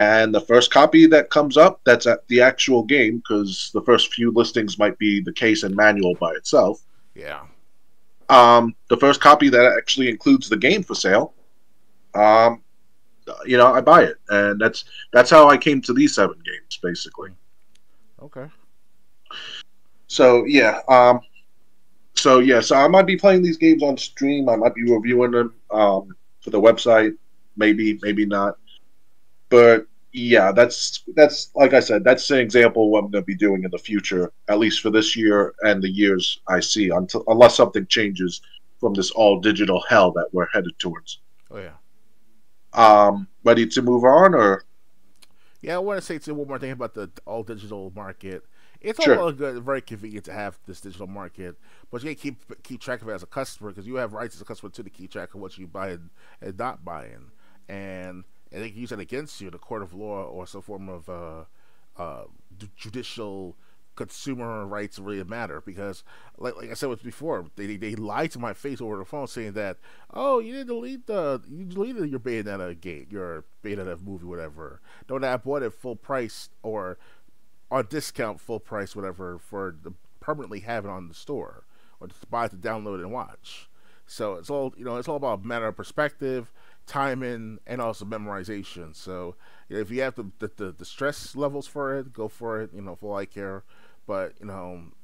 And the first copy that comes up, that's at the actual game, because the first few listings might be the case and manual by itself. Yeah. The first copy that actually includes the game for sale, um, I buy it, and that's how I came to these 7 games, basically. Okay. So yeah, so I might be playing these games on stream. I might be reviewing them for the website, maybe not. But yeah, that's like I said, that's an example of what I'm going to be doing in the future, at least for this year and the years I see, unless something changes from this all digital hell that we're headed towards. Oh yeah. Ready to move on, or Yeah, I want to say too one more thing about the all digital market. It's all sure, well good, very convenient to have this digital market, but you can't keep track of it as a customer because you have rights as a customer to keep track of what you buy and not buying, and they can use that against you in a court of law or some form of judicial consumer rights really matter because like I said with before they lied to my face over the phone saying that oh you deleted your Bayonetta game your Bayonetta movie whatever don't I bought it full price or on discount full price whatever for the permanently have it on the store or to buy it to download and watch so it's all it's all about matter of perspective timing and also memorization so if you have the stress levels for it go for it full eye care but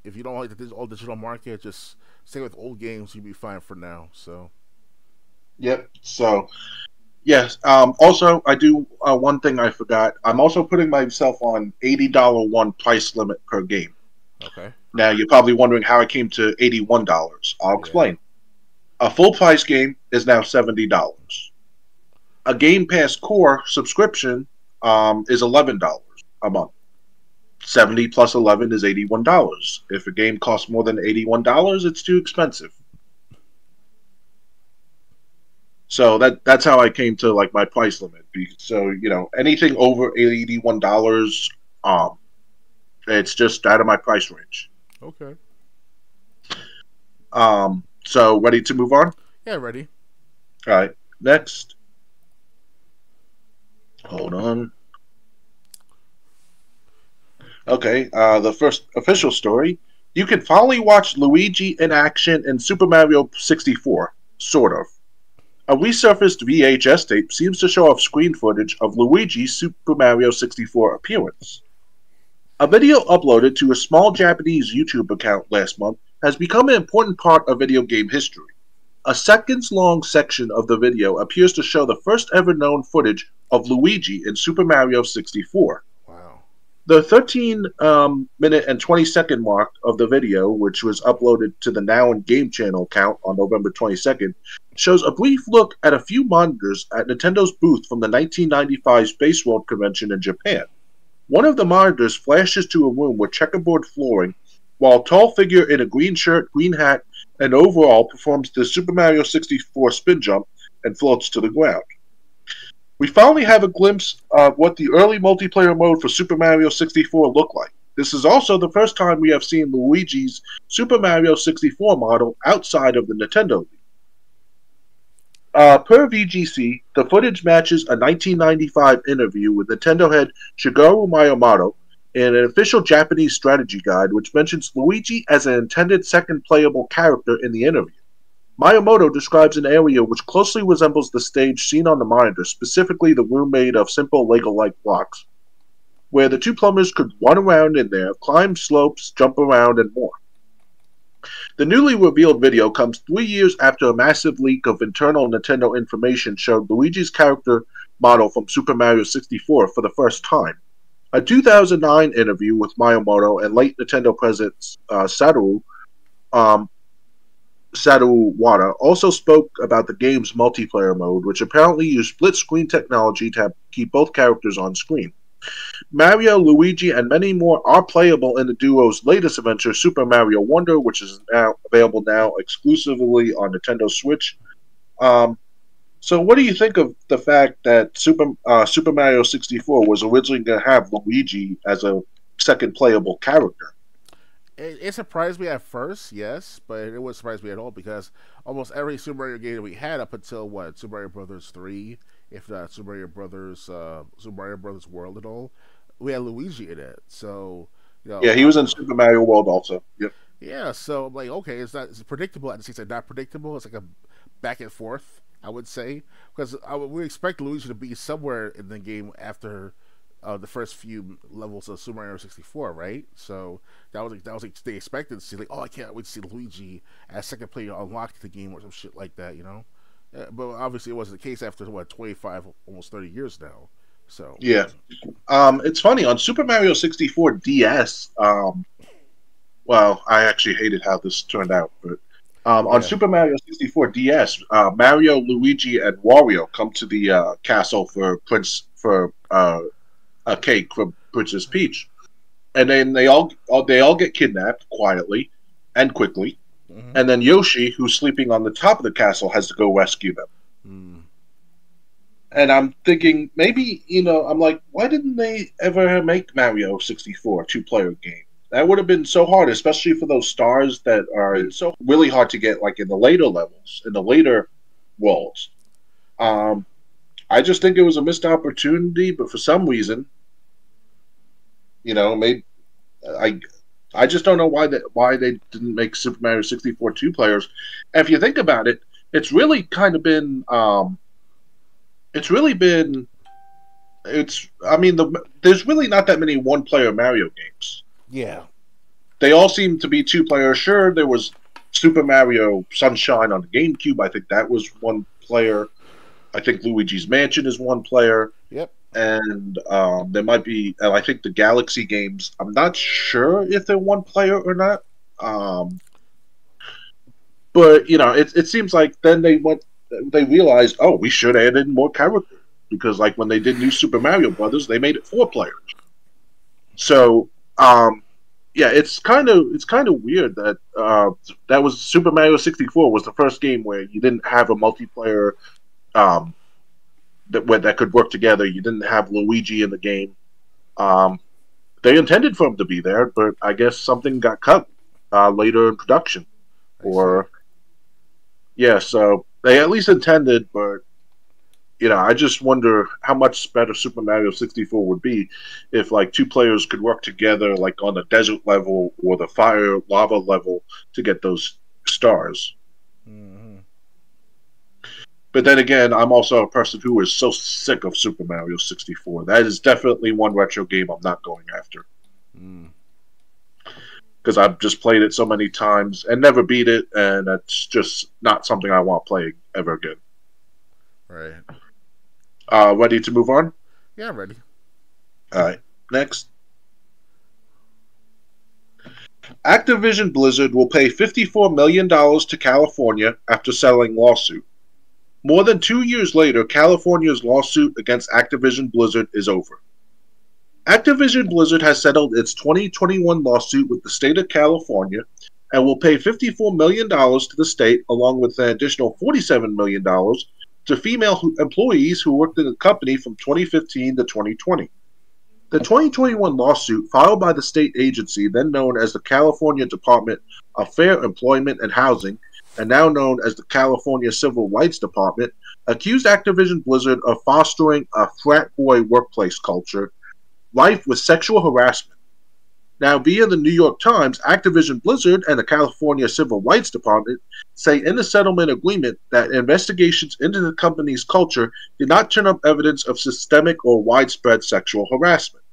if you don't like the old digital market, just stay with old games. You'll be fine for now. So yep. So yes. Also, I do one thing I forgot. I'm also putting myself on $80 one price limit per game. okay, Now you're probably wondering how I came to $81. I'll yeah, explain. A full price game is now $70. A Game Pass Core subscription is $11 a month. 70 plus 11 is $81. If a game costs more than $81, it's too expensive. So that's how I came to like my price limit. So anything over $81, it's just out of my price range. okay, So ready to move on? yeah, ready. All right. Next, hold on. Okay. The first official story. You can finally watch Luigi in action in Super Mario 64. Sort of. A resurfaced VHS tape seems to show off screen footage of Luigi's Super Mario 64 appearance. A video uploaded to a small Japanese YouTube account last month has become an important part of video game history. A seconds long section of the video appears to show the first ever known footage of Luigi in Super Mario 64. Wow. The 13 minute and 20-second mark of the video, which was uploaded to the Now in Game channel account on November 22nd, shows a brief look at a few monitors at Nintendo's booth from the 1995 Space World Convention in Japan. One of the monitors flashes to a room with checkerboard flooring, while a tall figure in a green shirt, green hat, and overall performs the Super Mario 64 spin jump and floats to the ground. We finally have a glimpse of what the early multiplayer mode for Super Mario 64 looked like. This is also the first time we have seen Luigi's Super Mario 64 model outside of the Nintendo League. Per VGC, the footage matches a 1995 interview with Nintendo head Shigeru Miyamoto in an official Japanese strategy guide which mentions Luigi as an intended second playable character in the interview. Miyamoto describes an area which closely resembles the stage seen on the monitor, specifically the room made of simple Lego-like blocks, where the two plumbers could run around in there, climb slopes, jump around, and more. The newly revealed video comes 3 years after a massive leak of internal Nintendo information showed Luigi's character model from Super Mario 64 for the first time. A 2009 interview with Miyamoto and late Nintendo president um, Satoru Wada also spoke about the game's multiplayer mode, which apparently used split screen technology to keep both characters on screen. Mario, Luigi, and many more are playable in the duo's latest adventure, Super Mario Wonder, which is now available now exclusively on Nintendo Switch. Um, so, what do you think of the fact that Super Mario 64 was originally going to have Luigi as a second playable character? It surprised me at first, yes, but it wouldn't surprise me at all because almost every Super Mario game that we had up until what Super Mario Brothers 3 if not Super Mario Brothers World at all. We had Luigi in it, so Yeah, he was in Super Mario World also. Yep. yeah. So I'm like, okay, it's predictable at the same time, not predictable. It's like a back and forth, I would say, because we expect Luigi to be somewhere in the game after the first few levels of Super Mario 64, right? So that was they expected to see like, oh, I can't wait to see Luigi as second player unlock the game or some shit like that, you know. But obviously, it wasn't the case after what 25, almost 30 years now. So Yeah. It's funny on Super Mario 64 DS. Well, I actually hated how this turned out, but on yeah, Super Mario 64 DS, Mario, Luigi, and Wario come to the castle for a cake from Princess Peach, and then they all get kidnapped quietly and quickly, mm-hmm. and then Yoshi, who's sleeping on the top of the castle, has to go rescue them. Mm. And I'm thinking maybe I'm like, why didn't they ever make Mario 64 two-player game? That would have been so hard, especially for those stars that are so really hard to get, like in the later levels, in the later worlds. Um, I just think it was a missed opportunity, but for some reason, maybe I I just don't know why they didn't make Super Mario 64 two players. And if you think about it, it's really kind of been it's really been it's I mean there's really not that many one player Mario games. Yeah. They all seem to be two players. Sure, there was Super Mario Sunshine on the GameCube. I think that was one player. I think Luigi's Mansion is one player. Yep. And there might be, I think the Galaxy games, I'm not sure if they're one player or not. But, it seems like then they realized, oh, we should add in more characters. Because, like, when they did New Super Mario Brothers, they made it 4 players. So, yeah, it's kind of weird that that was Super Mario 64 was the first game where you didn't have a multiplayer that could work together. You didn't have Luigi in the game. They intended for him to be there, but I guess something got cut later in production. Yeah, so they at least intended, but I just wonder how much better Super Mario 64 would be if like 2 players could work together, like on the desert level or the fire lava level, to get those stars. Mm-hmm. But then again, I'm also a person who is so sick of Super Mario 64. That is definitely one retro game I'm not going after. Because I've just played it so many times and never beat it, and it's just not something I want to play ever again. Right. Ready to move on? Yeah, I'm ready. All right. Next. Activision Blizzard will pay $54 million to California after settling lawsuit. More than 2 years later, California's lawsuit against Activision Blizzard is over. Activision Blizzard has settled its 2021 lawsuit with the state of California and will pay $54 million to the state, along with an additional $47 million to female employees who worked in the company from 2015 to 2020. The 2021 lawsuit, filed by the state agency then known as the California Department of Fair Employment and Housing, and now known as the California Civil Rights Department, accused Activision Blizzard of fostering a frat boy workplace culture, rife with sexual harassment. Now, via the New York Times, Activision Blizzard and the California Civil Rights Department say in the settlement agreement that investigations into the company's culture did not turn up evidence of systemic or widespread sexual harassment.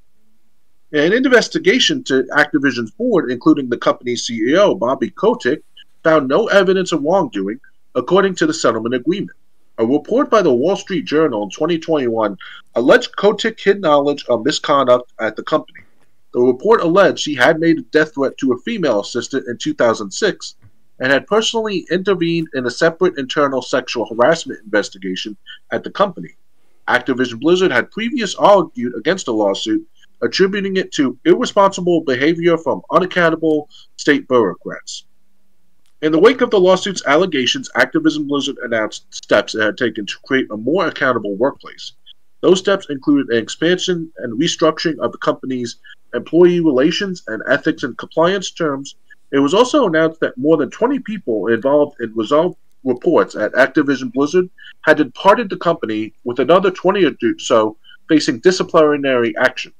An investigation to Activision's board, including the company's CEO, Bobby Kotick, found no evidence of wrongdoing, according to the settlement agreement. A report by the Wall Street Journal in 2021 alleged Kotick hid knowledge of misconduct at the company. The report alleged he had made a death threat to a female assistant in 2006 and had personally intervened in a separate internal sexual harassment investigation at the company. Activision Blizzard had previously argued against the lawsuit, attributing it to irresponsible behavior from unaccountable state bureaucrats. In the wake of the lawsuit's allegations, Activision Blizzard announced steps it had taken to create a more accountable workplace. Those steps included an expansion and restructuring of the company's employee relations and ethics and compliance terms. It was also announced that more than 20 people involved in reports at Activision Blizzard had departed the company, with another 20 or so facing disciplinary action.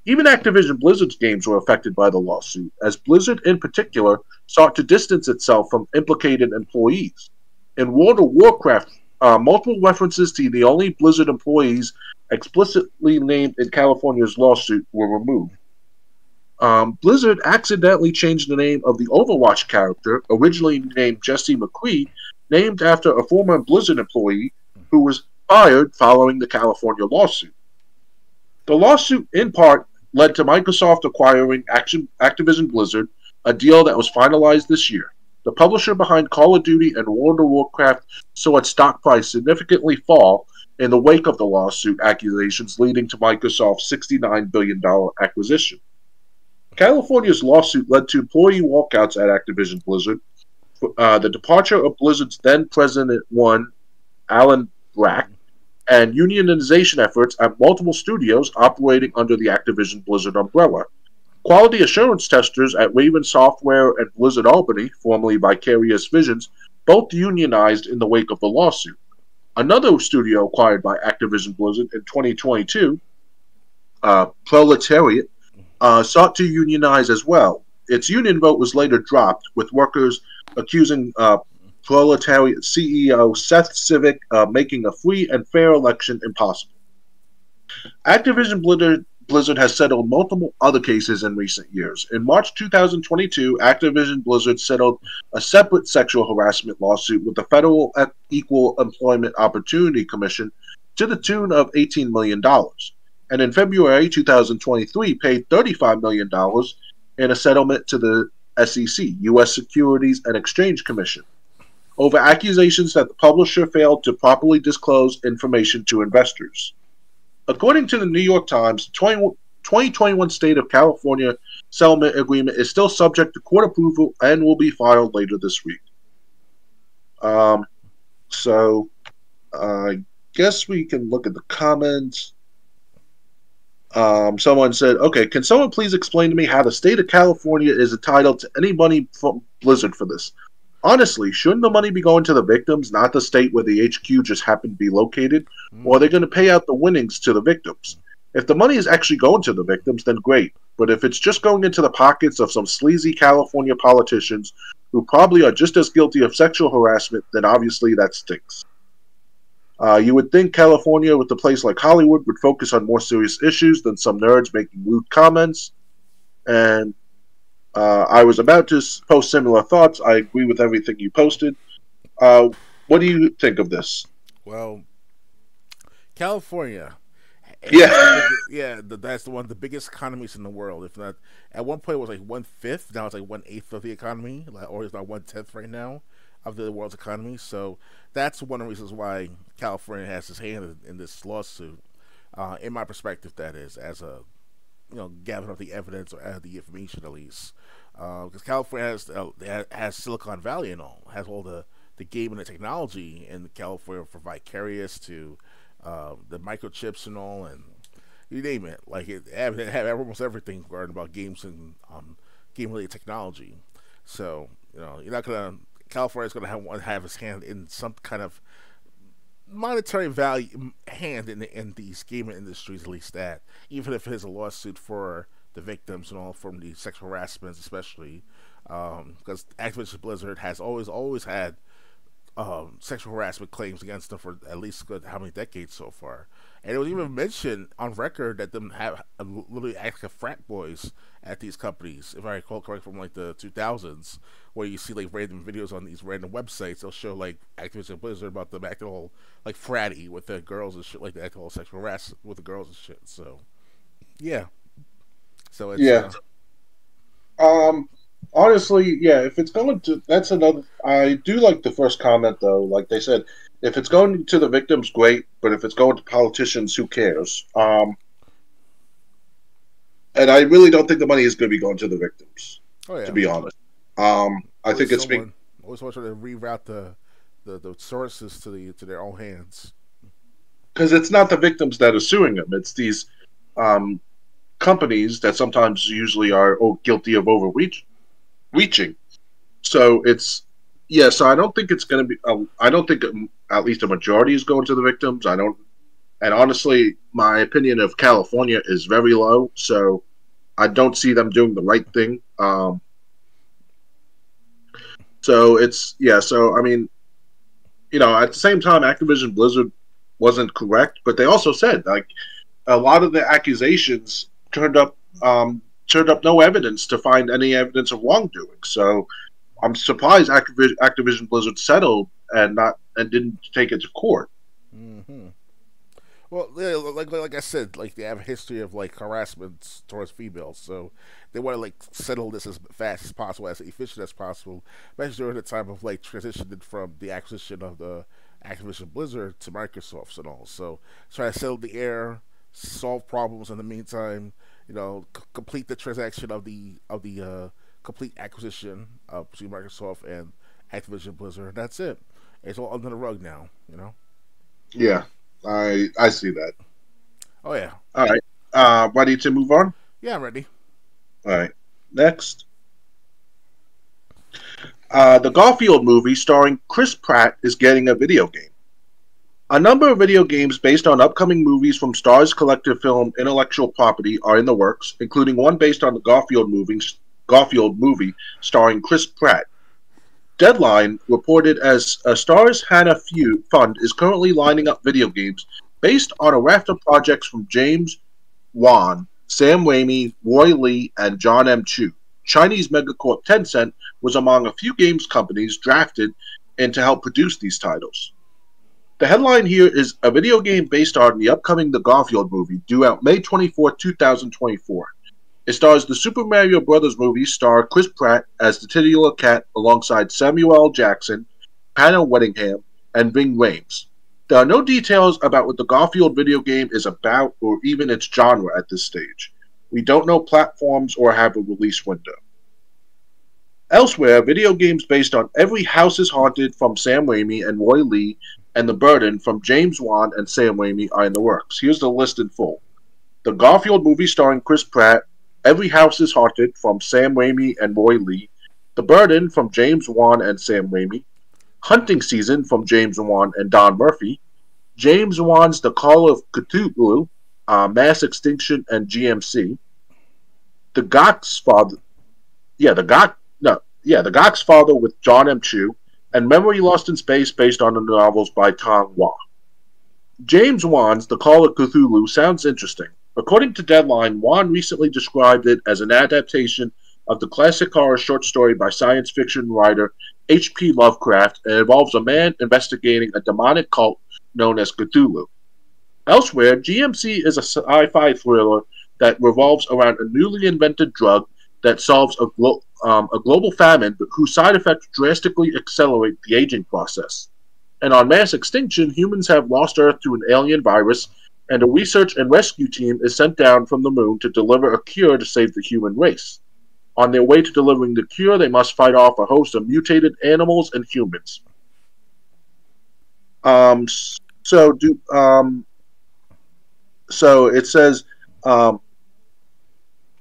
Even Activision Blizzard's games were affected by the lawsuit, as Blizzard in particular sought to distance itself from implicated employees. In World of Warcraft, multiple references to the only Blizzard employees explicitly named in California's lawsuit were removed. Blizzard accidentally changed the name of the Overwatch character, originally named Jesse McCree, named after a former Blizzard employee who was fired following the California lawsuit. The lawsuit, in part, led to Microsoft acquiring Activision Blizzard, a deal that was finalized this year. The publisher behind Call of Duty and World of Warcraft saw its stock price significantly fall in the wake of the lawsuit accusations, leading to Microsoft's $69 billion acquisition. California's lawsuit led to employee walkouts at Activision Blizzard, the departure of Blizzard's then President 1, Alan Brack, and unionization efforts at multiple studios operating under the Activision Blizzard umbrella. Quality assurance testers at Raven Software and Blizzard Albany, formerly Vicarious Visions, both unionized in the wake of the lawsuit. Another studio acquired by Activision Blizzard in 2022, Proletariat, sought to unionize as well. Its union vote was later dropped, with workers accusing Proletariat CEO Seth Civic making a free and fair election impossible. Activision Blizzard has settled multiple other cases in recent years. In March 2022, Activision Blizzard settled a separate sexual harassment lawsuit with the Federal Equal Employment Opportunity Commission to the tune of $18 million. And in February 2023, paid $35 million in a settlement to the SEC, U.S. Securities and Exchange Commission, over accusations that the publisher failed to properly disclose information to investors. According to the New York Times, the 2021 State of California settlement agreement is still subject to court approval and will be filed later this week. So I guess we can look at the comments. Someone said, okay, can someone please explain to me how the state of California is entitled to any money from Blizzard for this? Honestly, shouldn't the money be going to the victims, not the state where the HQ just happened to be located? Or are they going to pay out the winnings to the victims? If the money is actually going to the victims, then great. But if it's just going into the pockets of some sleazy California politicians who probably are just as guilty of sexual harassment, then obviously that stinks. You would think California, with a place like Hollywood, would focus on more serious issues than some nerds making lewd comments. And I was about to post similar thoughts. I agree with everything you posted. What do you think of this? Well, California. That's one of the biggest economies in the world. If not, at one point it was like 1/5. Now it's like 1/8 of the economy, or it's not 1/10 right now of the world's economy. So that's one of the reasons why California has its hand in this lawsuit. In my perspective, that is, as a gathering up the evidence or the information at least, because California has Silicon Valley and all, has all the game and the technology in California, for Vicarious to the microchips and all, and you name it. Like it have almost everything regarding about games and game-related technology. So you're not gonna. California's gonna have its hand in some kind of monetary value hand in these gaming industries, at least that, even if it is a lawsuit for the victims and all from the sexual harassment, especially because Activision Blizzard has always had sexual harassment claims against them for at least how many decades so far. And it was even mentioned on record that them have literally act like frat boys at these companies, if I recall correctly, from like the 2000s, where you see like random videos on these random websites. They'll show like Activision Blizzard about them acting all like fratty with the girls and shit, like that, acting all sexual harassment with the girls and shit. So yeah, so it's Honestly, yeah, if it's going to, that's another. I do like the first comment though. Like they said, if it's going to the victims, great. But if it's going to politicians, who cares? And I really don't think the money is going to be going to the victims. Oh yeah. To be honest, I think it's being always want to reroute the sources to their own hands, because it's not the victims that are suing them. It's these companies that sometimes usually are guilty of overreaching. So it's Yeah, so I don't think it's going to be. I don't think at least a majority is going to the victims. I don't, and honestly, my opinion of California is very low. So I don't see them doing the right thing. So it's yeah. So I mean, at the same time, Activision Blizzard wasn't correct, but they also said like a lot of the accusations turned up no evidence to find any evidence of wrongdoing. So I'm surprised Activision Blizzard settled and didn't take it to court. Hmm. Well, yeah, like I said, like they have a history of like harassment towards females, so they want to like settle this as fast as possible, as efficient as possible, especially during the time of like transitioning from the acquisition of the Activision Blizzard to Microsoft and all. So try to settle the air, solve problems in the meantime. Complete the transaction of the complete acquisition between Microsoft and Activision Blizzard. That's it. It's all under the rug now. Yeah, I see that. Oh yeah, All right, ready to move on? yeah, I'm ready. All right, next. The Garfield movie starring Chris Pratt is getting a video game. A number of video games based on upcoming movies from Starz Collective Film intellectual property are in the works, including one based on the Garfield movie starring Chris Pratt. Deadline reported as a Starz Hannah Fund is currently lining up video games based on a raft of projects from James Wan, Sam Raimi, Roy Lee, and John M. Chu. Chinese megacorp Tencent was among a few games companies drafted in to help produce these titles. The headline here is a video game based on the upcoming The Garfield movie, due out May 24th, 2024. It stars the Super Mario Bros. Movie star Chris Pratt as the titular cat alongside Samuel L. Jackson, Hannah Waddingham, and Ving Rhames. There are no details about what the Garfield video game is about or even its genre at this stage. We don't know platforms or have a release window. Elsewhere, video games based on Every House is Haunted from Sam Raimi and Roy Lee and The Burden from James Wan and Sam Raimi are in the works. Here's the list in full. The Garfield movie starring Chris Pratt, Every House is Haunted from Sam Raimi and Roy Lee, The Burden from James Wan and Sam Raimi, Hunting Season from James Wan and Don Murphy, James Wan's The Call of Cthulhu, Mass Extinction and GMC, The Gok's Father, The Gok's Father with John M. Chu, and Memory Lost in Space based on the novels by Tong Hua. James Wan's The Call of Cthulhu sounds interesting. According to Deadline, Wan recently described it as an adaptation of the classic horror short story by science fiction writer H.P. Lovecraft and involves a man investigating a demonic cult known as Cthulhu. Elsewhere, GMC is a sci-fi thriller that revolves around a newly invented drug that solves a global famine whose side effects drastically accelerate the aging process. And on Mass Extinction, humans have lost Earth to an alien virus, and a research and rescue team is sent down from the moon to deliver a cure to save the human race. On their way to delivering the cure, they must fight off a host of mutated animals and humans. So do so it says.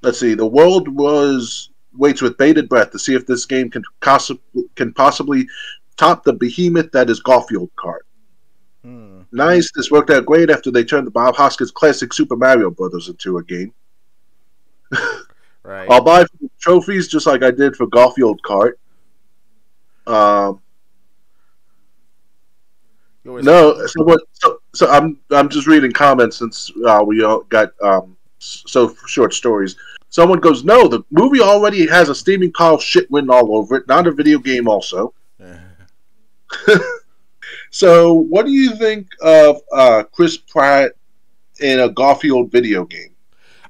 Let's see. The world waits with bated breath to see if this game can possibly top the behemoth that is Garfield Kart. Nice. This worked out great after they turned the Bob Hoskins classic Super Mario Brothers into a game. Right. I'll buy trophies just like I did for Garfield Kart. No, so I'm just reading comments since we all got so short stories. Someone goes, no, the movie already has a steaming pile of shit written all over it, not a video game also. So what do you think of Chris Pratt in a Garfield video game?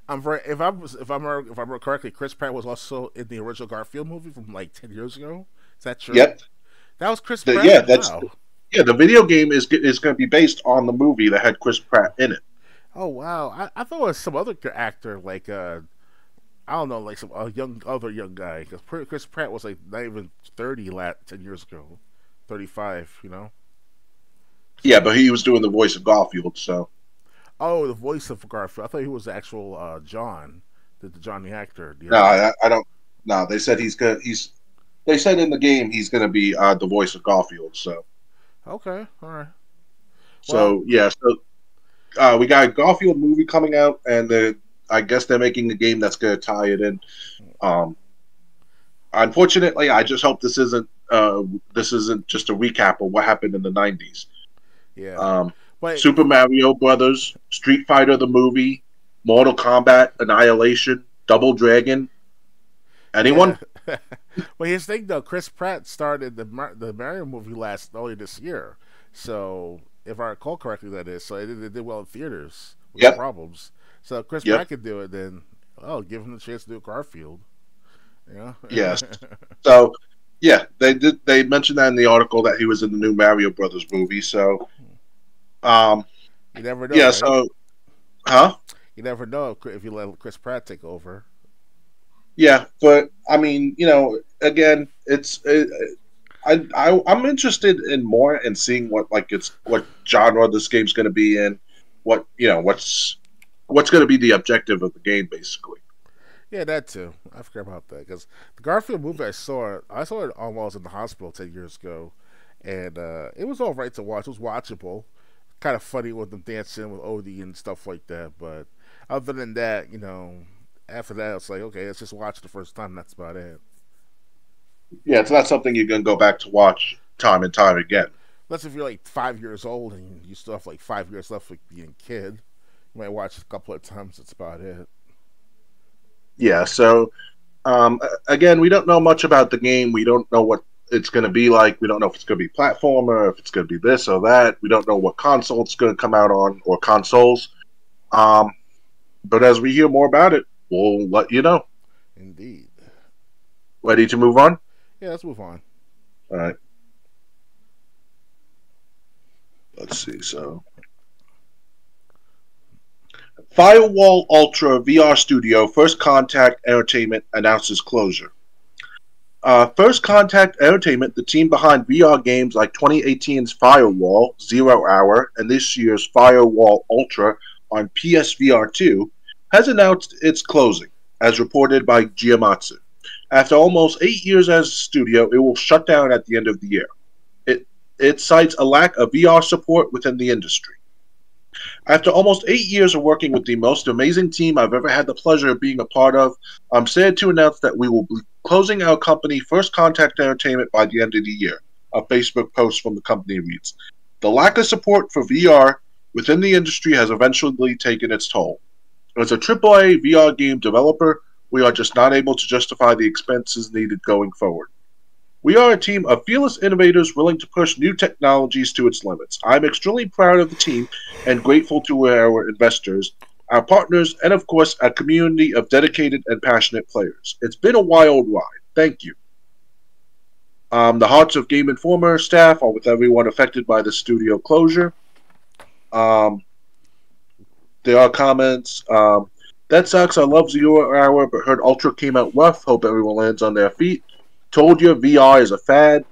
If I remember correctly, Chris Pratt was also in the original Garfield movie from like 10 years ago. Is that true? Yep. That was Chris Pratt. Yeah, wow. The video game is going to be based on the movie that had Chris Pratt in it. Oh wow! I thought it was some other actor, like I don't know, like some other young guy. Because Chris Pratt was like not even 30 10 years ago, 35. Yeah, but he was doing the voice of Garfield, so. Oh, the voice of Garfield. I thought he was the actual John, the John the actor. No, I don't. No, they said he's good. They said in the game he's going to be the voice of Garfield. So, Okay, all right. Well, so yeah. So we got a Garfield movie coming out, and I guess they're making a game that's going to tie it in. Um, Unfortunately, I just hope this isn't just a recap of what happened in the '90s. yeah, Um, but Super Mario Brothers, Street Fighter the movie, Mortal Kombat, Annihilation, Double Dragon. yeah. Anyone? Well, here's the thing though. Chris Pratt started the Mario movie earlier this year, so if I recall correctly, that is. So it did well in theaters with no Yep. problems. So if Chris Yep. Pratt could do it, then give him the chance to do Garfield. Yeah. Yes. So yeah, they did. They mentioned that in the article that he was in the new Mario Brothers movie. So um, You never know, yeah. right? So huh? You never know if you let Chris Pratt take over. Yeah, but I mean, again, I'm interested in more and seeing what genre this game's going to be in, what's going to be the objective of the game, basically. Yeah, that too. I forgot about that because the Garfield movie I saw it almost in the hospital 10 years ago, and it was all right to watch. It was watchable, kind of funny with them dancing with Odie and stuff like that. But other than that, after that, it's like okay, let's just watch the first time. That's about it. Yeah, it's not something you're going to go back to watch time and time again. Unless if you're like 5 years old and you still have like 5 years left of being a kid, you might watch it a couple of times. That's about it. Yeah. So again, we don't know much about the game. We don't know what it's going to be like. We don't know if it's going to be platformer, if it's going to be this or that. We don't know what console it's going to come out on or consoles. Um, but as we hear more about it, we'll let you know. Indeed. Ready to move on? Yeah, let's move on. All right. Let's see. So, Firewall Ultra VR Studio First Contact Entertainment announces closure. First Contact Entertainment, the team behind VR games like 2018's Firewall, Zero Hour, and this year's Firewall Ultra on PSVR 2, has announced its closing, as reported by Giamatsu. After almost 8 years as a studio, it will shut down at the end of the year. It cites a lack of VR support within the industry. After almost 8 years of working with the most amazing team I've ever had the pleasure of being a part of, I'm sad to announce that we will be closing our company, First Contact Entertainment, by the end of the year. A Facebook post from the company reads, "The lack of support for VR within the industry has eventually taken its toll. As a AAA VR game developer, we are just not able to justify the expenses needed going forward. We are a team of fearless innovators willing to push new technologies to its limits. I'm extremely proud of the team and grateful to our investors, our partners, and of course, a community of dedicated and passionate players. It's been a wild ride. Thank you." The hearts of Game Informer staff are with everyone affected by the studio closure. Um, there are comments. That sucks. I love Zero Hour, but heard Ultra came out rough. Hope everyone lands on their feet. Told you VR is a fad.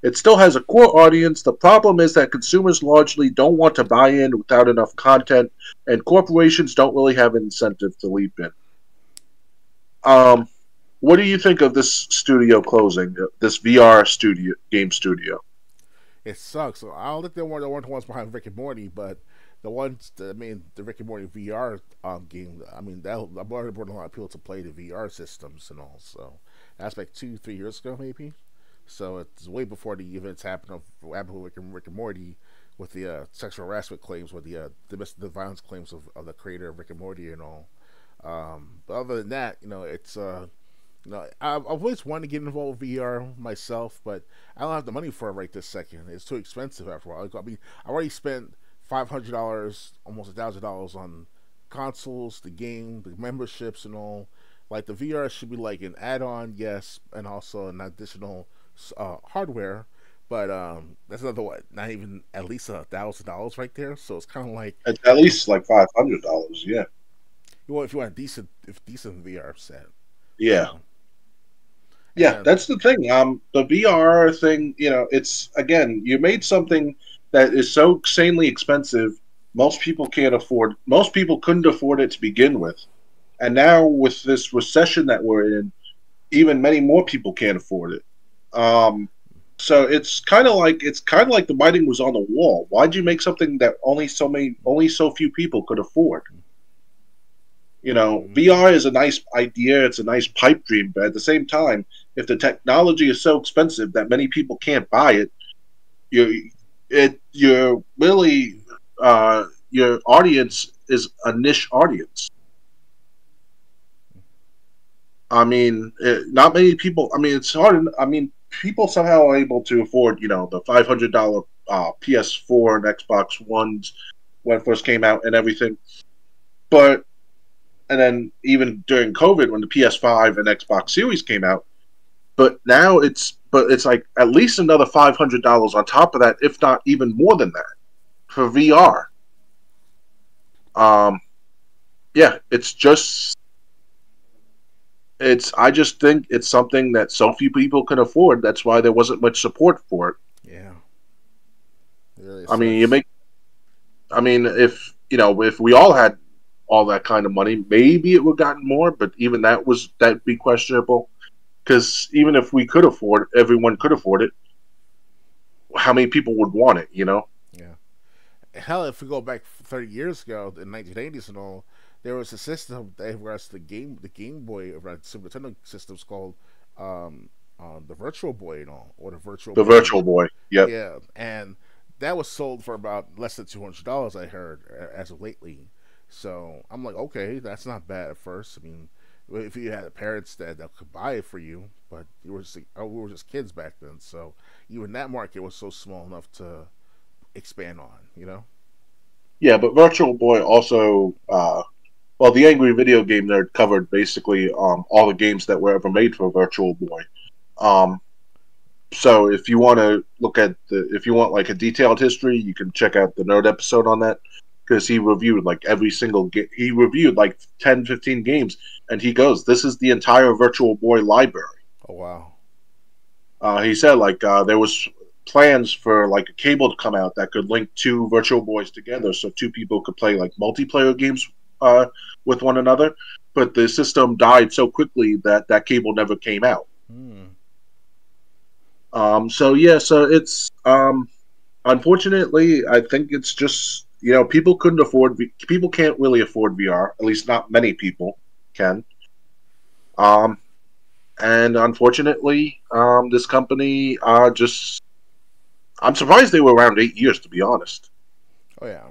It still has a core audience. The problem is that consumers largely don't want to buy in without enough content, and corporations don't really have an incentive to leap in. Um, what do you think of this studio closing, this VR studio game studio? It sucks. So I don't think they weren't the ones behind Rick and Morty, but the Rick and Morty VR game. I mean, that brought a lot of people to play the VR systems and all. So that's like 2, 3 years ago, maybe. So it's way before the events happened with Rick and Morty, with the sexual harassment claims, with the domestic violence claims of the creator of Rick and Morty and all. But other than that, it's I've always wanted to get involved with VR myself, but I don't have the money for it right this second. It's too expensive after all. I mean, I already spent $500, almost $1,000 on consoles, the game, the memberships, and all. Like the VR should be like an add-on, yes, and also an additional hardware. But that's another what? Not even at least $1,000 right there. So it's kind of like, At least like $500. Yeah, if you want a decent VR set, yeah, so yeah. and That's the thing. The VR thing. It's again, you made something that is so insanely expensive. Most people can't afford. Most people couldn't afford it to begin with, and now with this recession that we're in, even many more people can't afford it. Um, so it's kind of like the writing was on the wall. Why'd you make something that only so few people could afford? Mm-hmm. VR is a nice idea, it's a nice pipe dream, but at the same time, if the technology is so expensive that many people can't buy it, you're really your audience is a niche audience. I mean, not many people. I mean, it's hard. I mean, people somehow are able to afford, the $500 PS4 and Xbox Ones when it first came out and everything. But and then even during COVID when the PS5 and Xbox Series came out, but it's like at least another $500 on top of that, if not even more than that, for VR. Um, yeah, it's I just think it's something that so few people can afford. That's why there wasn't much support for it. Yeah, it really I mean, you sucks. make I mean, if we all had all that kind of money, maybe it would have gotten more, but even that'd be questionable. Because even if we could afford it, everyone could afford it. How many people would want it? Yeah. Hell, if we go back 30 years ago, in 1980s and all, there was a system that was the Game Boy, Super Nintendo systems called um, the Virtual Boy and all, or the Virtual The Boy. Virtual Boy. Yep. Yeah, and that was sold for about less than $200. I heard as of lately. So I'm like, okay, that's not bad at first. I mean, if you had parents that could buy it for you, but we were just kids back then. So even that market was so small enough to expand on. Yeah, but Virtual Boy also, well, the Angry Video Game Nerd covered basically all the games that were ever made for Virtual Boy. Um, so if you want like a detailed history, you can check out the nerd episode on that because he reviewed like every single game. He reviewed like 10, 15 games, and he goes, "This is the entire Virtual Boy library." Oh wow. He said like there was plans for like a cable to come out that could link two Virtual Boys together, so two people could play like multiplayer games with one another. But the system died so quickly that that cable never came out. Hmm. So yeah, so it's unfortunately, I think it's just people can't really afford VR. At least not many people can. Um, and unfortunately, this company just I'm surprised they were around 8 years to be honest. Oh yeah.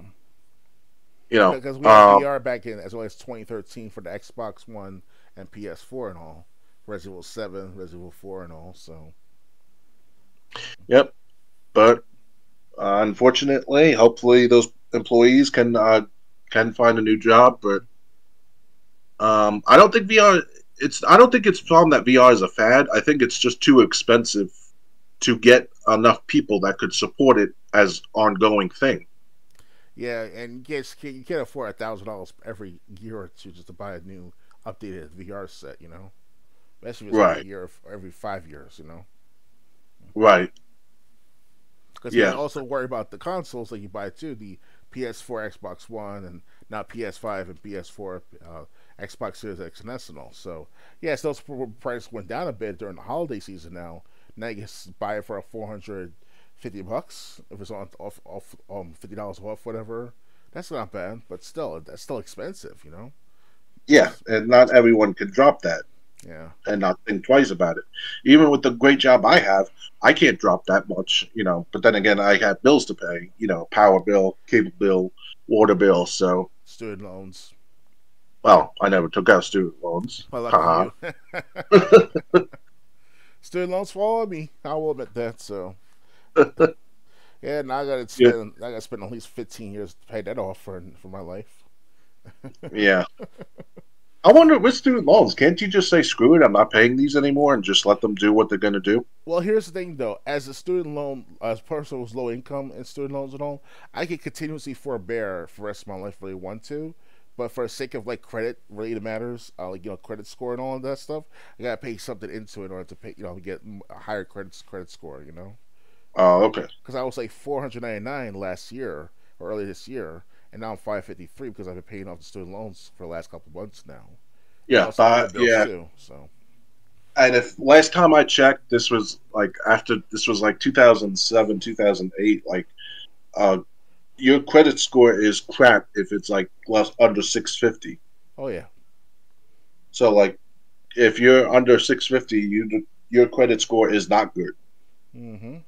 You know, Because we had VR back in as well as 2013 for the Xbox One and PS4 and all. Resident Evil 7, Resident Evil 4 and all. So yep. But unfortunately, hopefully those employees can find a new job. But I don't think VR. I don't think it's a problem that VR is a fad. I think it's just too expensive to get enough people that could support it as ongoing thing. yeah, and you can't afford $1,000 every year or two just to buy a new updated VR set. Especially if it's every Right. year or every 5 years. Right. Because you got to Yeah. also worry about the consoles that you buy too, the PS4, Xbox One, and now PS5 and PS4, Xbox Series X and S and all. So yes, those prices went down a bit during the holiday season. Now you can buy it for $450 if it's on off $50 off, whatever. That's not bad, but still, that's still expensive. Yeah. And not everyone can drop that Yeah. and not think twice about it. Even with the great job I have, I can't drop that much. But then again, I have bills to pay, power bill, cable bill, water bill. So, Student loans. well, I never took out student loans. Well, lucky Haha. you. Student loans follow me. I will admit that. So yeah, now Yeah. I gotta spend at least 15 years to pay that off for my life. Yeah. I wonder with student loans, can't you just say screw it, I'm not paying these anymore and just let them do what they're gonna do? Well, here's the thing though. As a student loan, as a person who's low income and student loans and all, I can continuously forbear for the rest of my life if I really want to. But for the sake of like credit related matters, like credit score and all of that stuff, I gotta pay something into it in order to pay, get a higher credit score. Oh, okay. Because I was like 499 last year or early this year, and now I'm 553 because I've been paying off the student loans for the last couple of months now, and Yeah, also other bills yeah. too. So And if last time I checked, this was like 2007, 2008. Uh, your credit score is crap if it's like less under 650. Oh yeah. So like if you're under 650, your credit score is not good. Mm-hmm.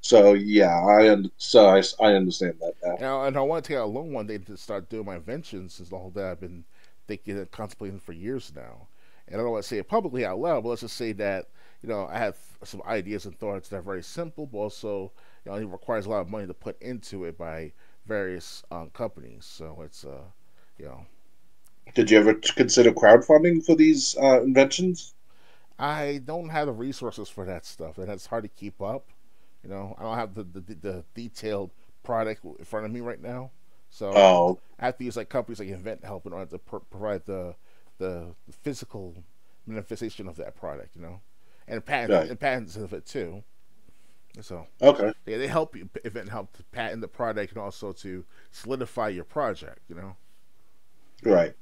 So yeah, I understand that now. And I want to take out a loan one day to start doing my inventions and all that I've been thinking and contemplating for years now. And I don't want to say it publicly out loud, but let's just say that I have some ideas and thoughts that are very simple, but also it requires a lot of money to put into it by various companies. So it's you know Did you ever consider crowdfunding for these inventions? I don't have the resources for that stuff, and it's hard to keep up. I don't have the detailed product in front of me right now, so Oh, I have to use like companies like Invent Help in order to provide the physical manifestation of that product, and right. patents of it too. So Okay. they help you Invent Help to patent the product and also to solidify your project. Right.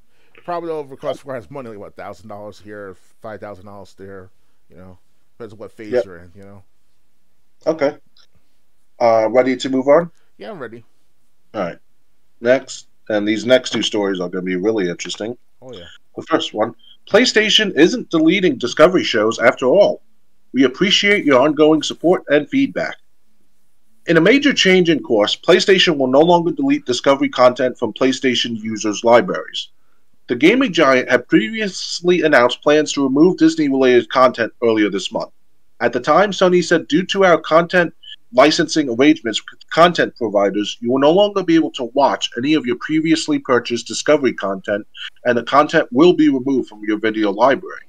Probably over cost requires money like what $1,000 here, $5,000 there. Depends on what phase Yep. you're in. Okay. Ready to move on? Yeah, I'm ready. All right. Next, and these next two stories are going to be really interesting. Oh yeah. The first one: PlayStation isn't deleting Discovery shows after all. We appreciate your ongoing support and feedback. In a major change in course, PlayStation will no longer delete Discovery content from PlayStation users' libraries. The gaming giant had previously announced plans to remove Disney related content earlier this month. At the time, Sony said, due to our content licensing arrangements with content providers, you will no longer be able to watch any of your previously purchased Discovery content, and the content will be removed from your video library.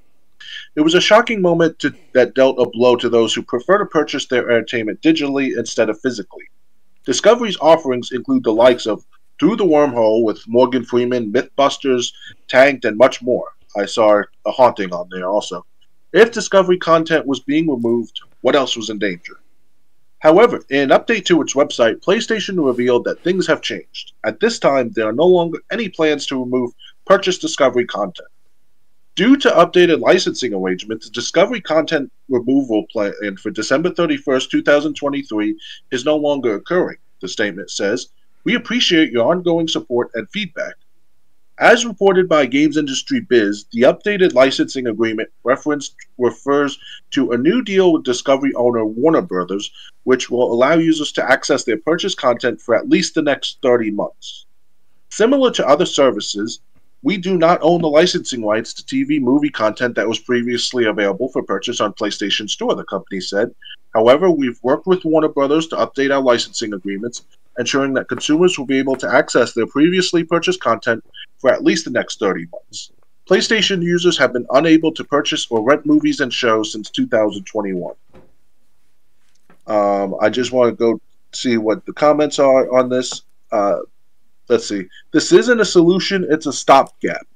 It was a shocking moment that dealt a blow to those who prefer to purchase their entertainment digitally instead of physically. Discovery's offerings include the likes of Through the Wormhole with Morgan Freeman, Mythbusters, Tanked, and much more. I saw a haunting on there also. If Discovery content was being removed, what else was in danger? However, in an update to its website, PlayStation revealed that things have changed. At this time, there are no longer any plans to remove purchased Discovery content. Due to updated licensing arrangements, the Discovery content removal plan for December 31st, 2023 is no longer occurring, the statement says. We appreciate your ongoing support and feedback. As reported by Games Industry Biz, the updated licensing agreement refers to a new deal with Discovery owner Warner Brothers, which will allow users to access their purchased content for at least the next 30 months. Similar to other services, we do not own the licensing rights to TV movie content that was previously available for purchase on PlayStation Store, the company said. However, we've worked with Warner Brothers to update our licensing agreements, ensuring that consumers will be able to access their previously purchased content for at least the next 30 months. PlayStation users have been unable to purchase or rent movies and shows since 2021. I just want to go see what the comments are on this. Let's see. This isn't a solution, it's a stopgap.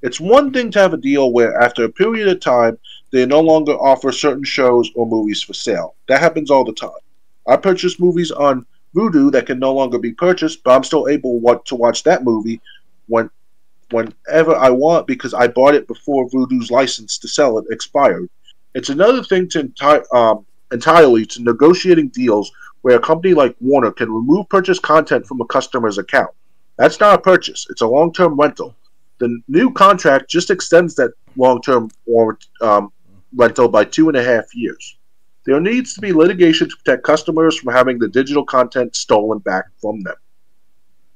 It's one thing to have a deal where, after a period of time, they no longer offer certain shows or movies for sale. That happens all the time. I purchase movies on Vudu that can no longer be purchased, but I'm still able to watch that movie whenever I want because I bought it before Vudu's license to sell it expired. It's another thing to entirely to negotiating deals where a company like Warner can remove purchased content from a customer's account. That's not a purchase. It's a long-term rental. The new contract just extends that long-term rental by 2.5 years. There needs to be litigation to protect customers from having the digital content stolen back from them.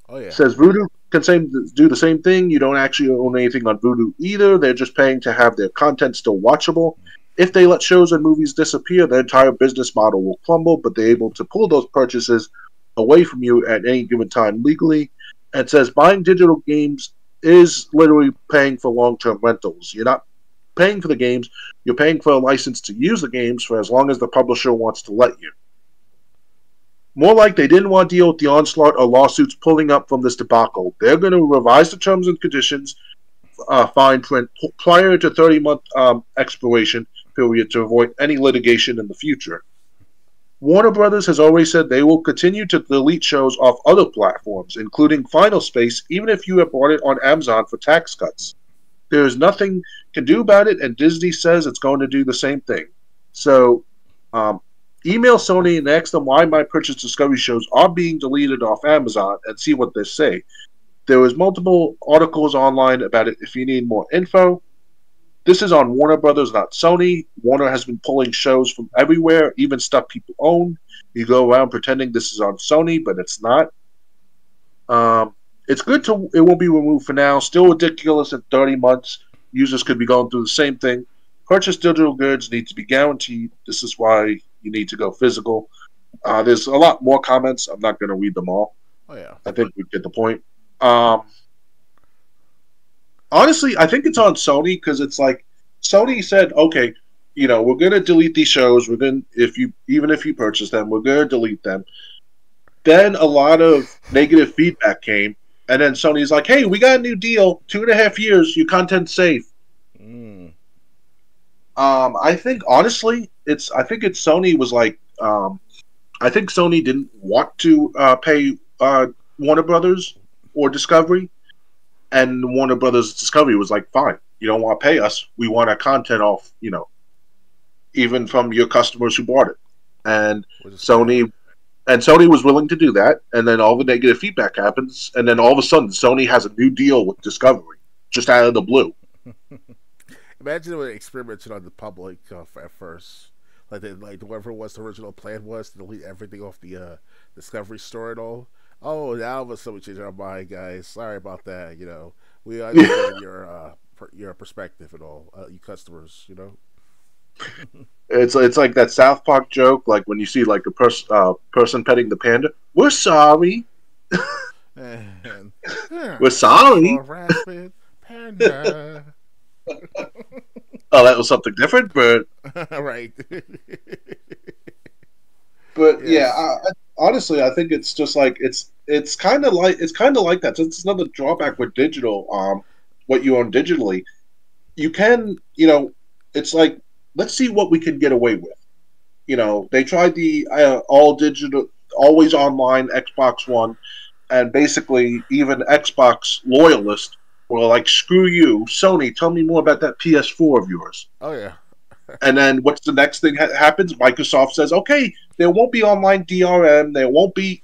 Oh yeah. Says Voodoo can do the same thing. You don't actually own anything on Voodoo either. They're just paying to have their content still watchable. If they let shows and movies disappear, their entire business model will crumble, but they're able to pull those purchases away from you at any given time legally. And says buying digital games is literally paying for long-term rentals. You're not paying for the games. You're paying for a license to use the games for as long as the publisher wants to let you. More like they didn't want to deal with the onslaught of lawsuits pulling up from this debacle. They're going to revise the terms and conditions fine print prior to 30-month expiration period to avoid any litigation in the future. Warner Brothers has always said they will continue to delete shows off other platforms, including Final Space, even if you have bought it on Amazon for tax cuts. There's nothing can do about it, and Disney says it's going to do the same thing. So, um, email Sony and ask them why my purchase Discovery shows are being deleted off Amazon and see what they say. There was multiple articles online about it if you need more info. This is on Warner Brothers, not Sony. Warner has been pulling shows from everywhere, even stuff people own. You go around pretending this is on Sony, but it's not. It's good to it won't be removed for now. Still ridiculous in 30 months. Users could be going through the same thing. Purchase digital goods need to be guaranteed. This is why you need to go physical. There's a lot more comments. I'm not going to read them all. Oh yeah, I think we get the point. Um, Honestly, I think it's on Sony because it's like Sony said, okay, we're going to delete these shows. We're going if you even if you purchase them, we're going to delete them. Then a lot of negative feedback came, and then Sony's like, "Hey, we got a new deal. 2.5 years. Your content's safe." mm. I think honestly, I think it's Sony was like, I think Sony didn't want to pay Warner Brothers or Discovery, and Warner Brothers Discovery was like, "Fine, you don't want to pay us. We want our content off. Even from your customers who bought it." And Sony. And Sony was willing to do that, and then all the negative feedback happens, and then all of a sudden Sony has a new deal with Discovery, just out of the blue. Imagine when experimented on the public at first, like whoever was the original plan was to delete everything off the Discovery store and all. Oh, now all of a sudden we changed our mind, guys. Sorry about that. We understand your perspective and all, you customers. It's like that South Park joke, like when you see like a person petting the panda. We're sorry. And, We're sorry. Panda. Oh, that was something different, but right. But Yes. yeah, honestly, I think it's just like it's kind of like that. So it's another drawback with digital. What you own digitally, you can it's like let's see what we can get away with. They tried the all digital, always online Xbox One, and basically even Xbox loyalists were like, "Screw you, Sony. Tell me more about that PS4 of yours." Oh yeah. And then what's the next thing happens? Microsoft says, "Okay, there won't be online DRM. There won't be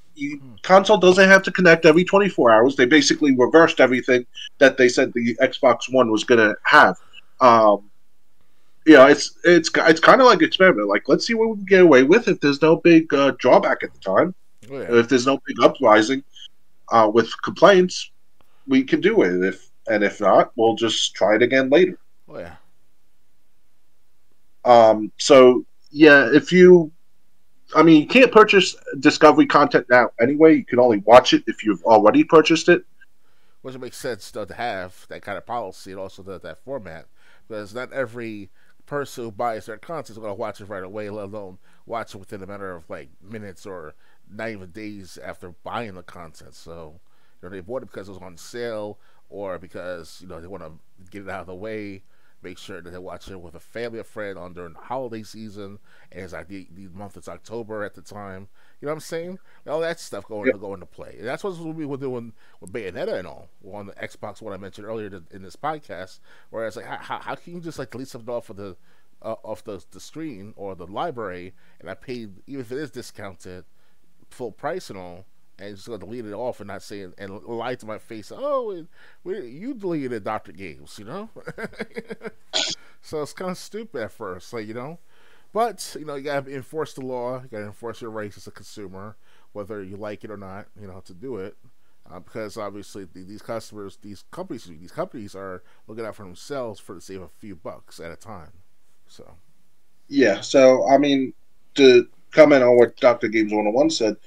console doesn't have to connect every 24 hours." They basically reversed everything that they said the Xbox One was going to have. It's kind of like experiment. Like, let's see what we can get away with if there's no big drawback at the time. Oh yeah. If there's no big uprising with complaints, we can do it. If not, we'll just try it again later. Oh yeah. So yeah, you can't purchase Discovery content now anyway. You can only watch it if you've already purchased it. Which makes sense though, to have that kind of policy and also that format, because not every person who buys their content is going to watch it right away, let alone watch it within a matter of like minutes or not even days after buying the content. So they bought it because it was on sale, or because they want to get it out of the way. Make sure that they watch it with a family or friend on during the holiday season, and it's like the month is October at the time. You know what I'm saying? All that stuff going to go into play, and that's what we were doing with Bayonetta and all on the Xbox One I mentioned earlier in this podcast. Whereas like how can you just like delete something off of the screen or the library, and I paid, even if it is discounted, full price and all, and just gonna delete it off and not say it, and lie to my face. Oh, you deleted Dr. Games, So it's kind of stupid at first, But you gotta enforce the law. You gotta enforce your rights as a consumer, whether you like it or not. To do it, because obviously these companies are looking out for themselves for to save a few bucks at a time. So Yeah. So to comment on what Dr. Games 101 said,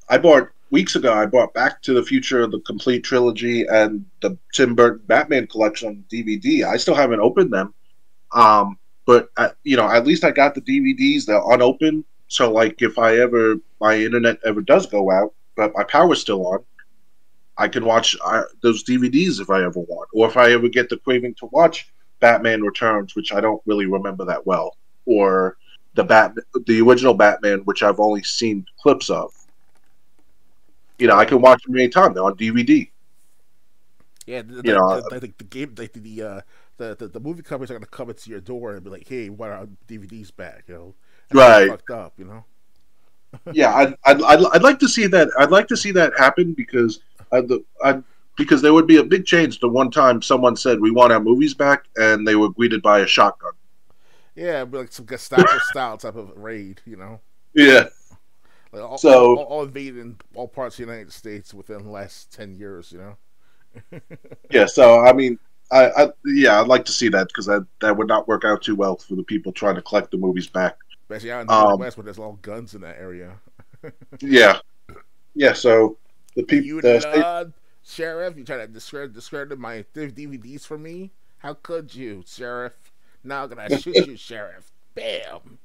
I bought Back to the Future, the complete trilogy, and the Tim Burton Batman collection on DVD. I still haven't opened them. But at least I got the DVDs. They're unopened. So like if my internet ever does go out, but my power's still on, I can watch those DVDs if I ever want. Or if I ever get the craving to watch Batman Returns, which I don't really remember that well, or the original Batman, which I've only seen clips of. I can watch them anytime. They're on DVD. Yeah, You know, the game, like the movie companies are gonna come into your door and be like, "Hey, why are our DVDs back?" You know, that's kind of right? fucked up. You know. Yeah, I'd like to see that. I'd like to see that happen because because there would be a big change the one time someone said we want our movies back, and they were greeted by a shotgun. Yeah, it'd be like some Gestapo style type of raid. You know, Yeah. like So all invading all parts of the United States within the last 10 years. You know. yeah. So I mean, yeah, I'd like to see that because that would not work out too well for the people trying to collect the movies back. Especially out in the Um. Midwest where there's a lot of guns in that area. Yeah. Yeah. So the people, You the state, love Sheriff. You try to discredit my DVDs for me. How could you, Sheriff? Now I'm gonna shoot you, Sheriff. Bam.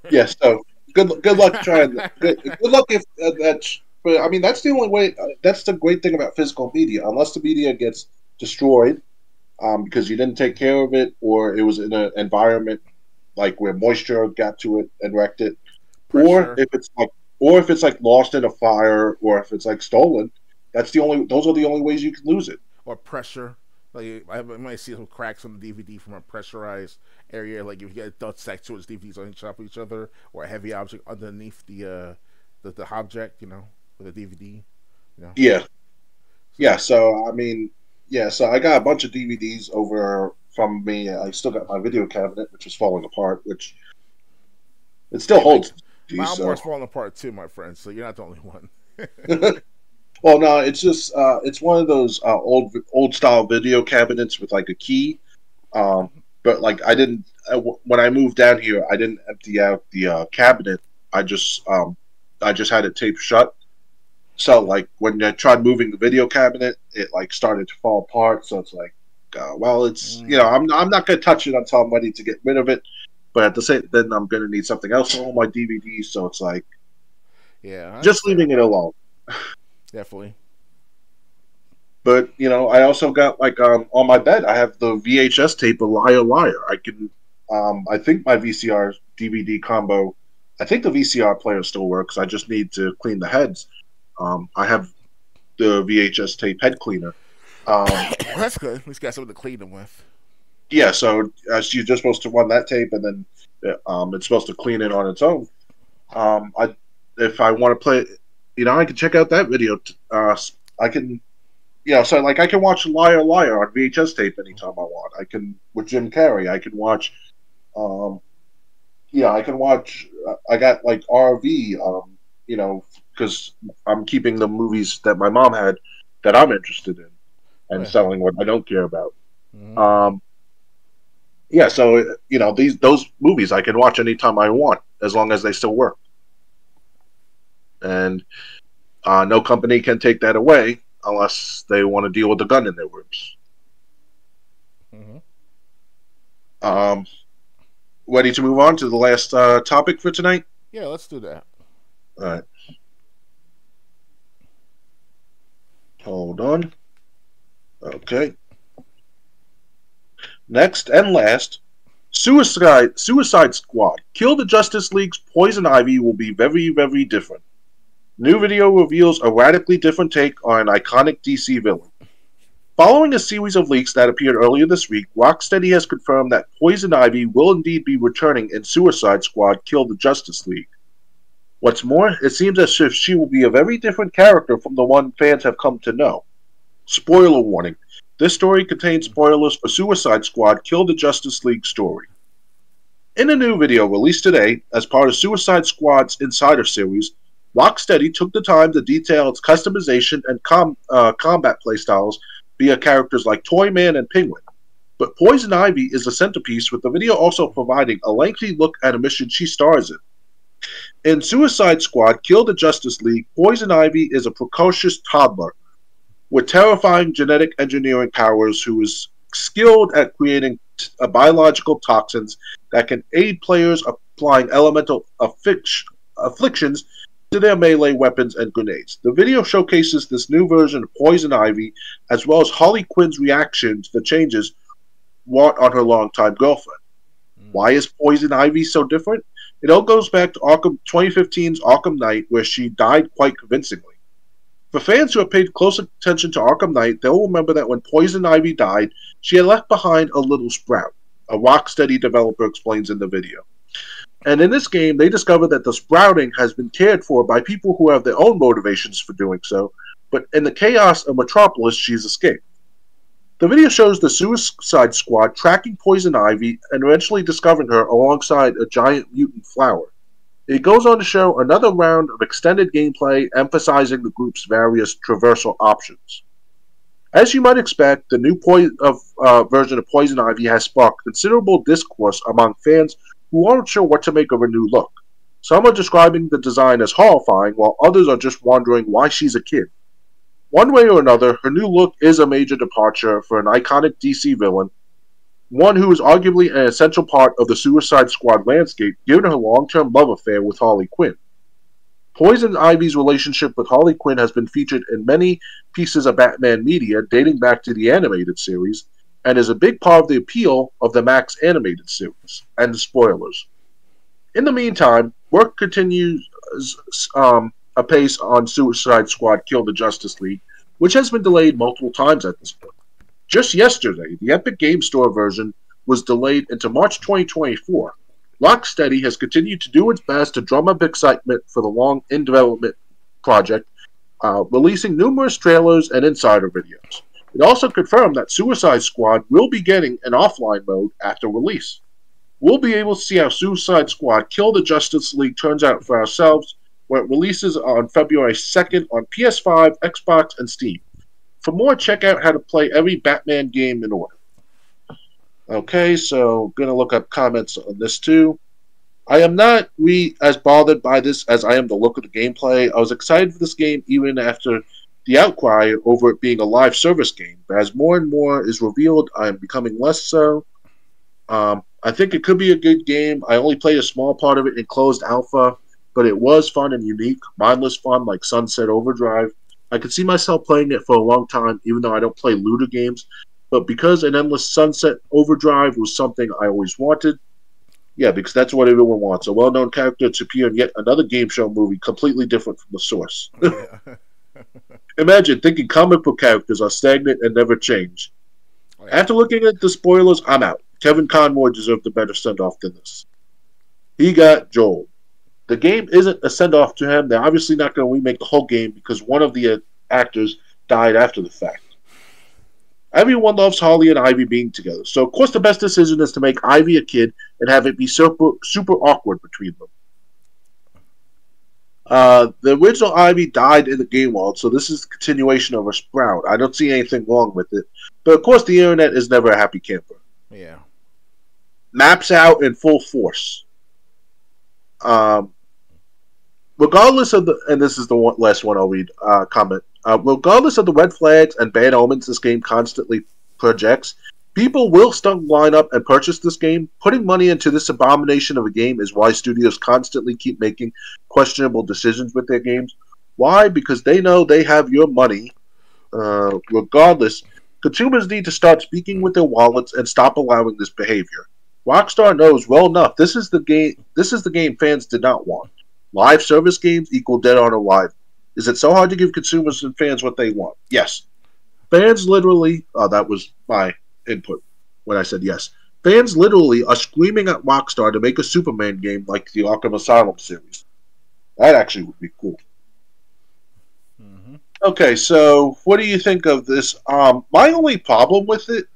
yeah. So good luck trying. Good luck if that's. But I mean, that's the only way. That's the great thing about physical media. Unless the media gets destroyed, because you didn't take care of it, or it was in an environment like where moisture got to it and wrecked it, or Pressure if it's like, lost in a fire, or if it's like stolen. That's the only. Those are the only ways you can lose it. or pressure. Like I might see some cracks on the DVD from a pressurized area. Like if you get dust stacked towards DVDs on top of each other, or a heavy object underneath the object, you know, with a DVD, you know. Yeah, So yeah. So I mean, yeah. So I got a bunch of DVDs over from me. I still got my video cabinet, which is falling apart, which it still hey, holds. my So, armoire's falling apart too, my friend. So you're not the only one. well, no, it's just it's one of those old style video cabinets with like a key. But like I didn't when I moved down here, I didn't empty out the cabinet. I just um, I just had it taped shut. So like when I tried moving the video cabinet, it like started to fall apart. So it's like, well, it's Mm, I'm not gonna touch it until I'm ready to get rid of it. But at the same, then I'm gonna need something else for all my DVDs. So it's like yeah, I just understand. leaving it alone. Definitely. But I also got like on my bed, I have the VHS tape of Liar Liar. I can, I think my VCR DVD combo. I think the VCR player still works. I just need to clean the heads. I have the VHS tape head cleaner. Um, That's good. At least got something to clean them with. yeah, so you're just supposed to run that tape, and then it's supposed to clean it on its own. I if I want to play, I can check out that video. I can, so like I can watch Liar Liar on VHS tape anytime I want. I can with Jim Carrey. I can watch, um, I can watch. I got like RV, because I'm keeping the movies that my mom had that I'm interested in and Yeah. selling what I don't care about. Mm-hmm. Um, yeah, so those movies I can watch anytime I want as long as they still work, and no company can take that away unless they want to deal with the gun in their rooms. Mm-hmm. Um, Ready to move on to the last topic for tonight? Yeah, let's do that. All right, hold on. Okay, next and last, Suicide Squad. Kill the Justice League's Poison Ivy will be very, very different. New video reveals a radically different take on an iconic DC villain. Following a series of leaks that appeared earlier this week, Rocksteady has confirmed that Poison Ivy will indeed be returning in Suicide Squad Kill the Justice League. What's more, it seems as if she will be a very different character from the one fans have come to know. Spoiler warning. This story contains spoilers for Suicide Squad Kill the Justice League story. In a new video released today, as part of Suicide Squad's Insider series, Rocksteady took the time to detail its customization and combat playstyles via characters like Toyman and Penguin. But Poison Ivy is the centerpiece, with the video also providing a lengthy look at a mission she stars in. In Suicide Squad Kill the Justice League, Poison Ivy is a precocious toddler with terrifying genetic engineering powers who is skilled at creating biological toxins that can aid players applying elemental afflictions to their melee weapons and grenades. The video showcases this new version of Poison Ivy, as well as Harley Quinn's reaction to the changes wrought on her longtime girlfriend. Mm. Why is Poison Ivy so different? It all goes back to 2015's Arkham Knight, where she died quite convincingly. For fans who have paid close attention to Arkham Knight, they'll remember that when Poison Ivy died, she had left behind a little sprout, a Rocksteady developer explains in the video. And in this game, they discover that the sprouting has been cared for by people who have their own motivations for doing so, but in the chaos of Metropolis, she's escaped. The video shows the Suicide Squad tracking Poison Ivy and eventually discovering her alongside a giant mutant flower. It goes on to show another round of extended gameplay emphasizing the group's various traversal options. As you might expect, the new version of Poison Ivy has sparked considerable discourse among fans who aren't sure what to make of her new look. Some are describing the design as horrifying, while others are just wondering why she's a kid. One way or another, her new look is a major departure for an iconic DC villain, one who is arguably an essential part of the Suicide Squad landscape given her long-term love affair with Harley Quinn. Poison Ivy's relationship with Harley Quinn has been featured in many pieces of Batman media dating back to the animated series, and is a big part of the appeal of the Max animated series, and the spoilers. In the meantime, work continues apace on Suicide Squad Kill the Justice League, which has been delayed multiple times at this point. Just yesterday, the Epic Game Store version was delayed into March 2024. Rocksteady has continued to do its best to drum up excitement for the long in-development project, releasing numerous trailers and insider videos. It also confirmed that Suicide Squad will be getting an offline mode after release. We'll be able to see how Suicide Squad Kill the Justice League turns out for ourselves when it releases on February 2nd on PS5, Xbox, and Steam. For more, check out how to play every Batman game in order. Okay, so I'm going to look up comments on this too. I am not as bothered by this as I am the look of the gameplay. I was excited for this game even after the outcry over it being a live service game. But as more and more is revealed, I am becoming less so. I think it could be a good game. I only played a small part of it in closed alpha, but it was fun and unique, mindless fun like Sunset Overdrive. I could see myself playing it for a long time, even though I don't play looter games. But because an endless Sunset Overdrive was something I always wanted, yeah, because that's what everyone wants. A well-known character to appear in yet another game show movie completely different from the source. Imagine thinking comic book characters are stagnant and never change. After looking at the spoilers, I'm out. Kevin Conroy deserved a better send-off than this. He got Joel. The game isn't a send-off to him. They're obviously not going to remake the whole game because one of the actors died after the fact. Everyone loves Harley and Ivy being together, so of course the best decision is to make Ivy a kid and have it be super awkward between them. The original Ivy died in the game world, so this is the continuation of her sprout. I don't see anything wrong with it, but of course the internet is never a happy camper. Yeah. Maps out in full force. Regardless of the, and this is the last one I'll read, comment. Regardless of the red flags and bad omens this game constantly projects, people will still line up and purchase this game. Putting money into this abomination of a game is why studios constantly keep making questionable decisions with their games. Why? Because they know they have your money. Regardless, consumers need to start speaking with their wallets and stop allowing this behavior. Rockstar knows well enough this is the game fans did not want. Live service games equal dead on arrival. Is it so hard to give consumers and fans what they want? Yes. Fans literally, that was my input when I said yes. Fans literally are screaming at Rockstar to make a Superman game like the Arkham Asylum series. That actually would be cool. Mm-hmm. Okay, so what do you think of this? My only problem with it,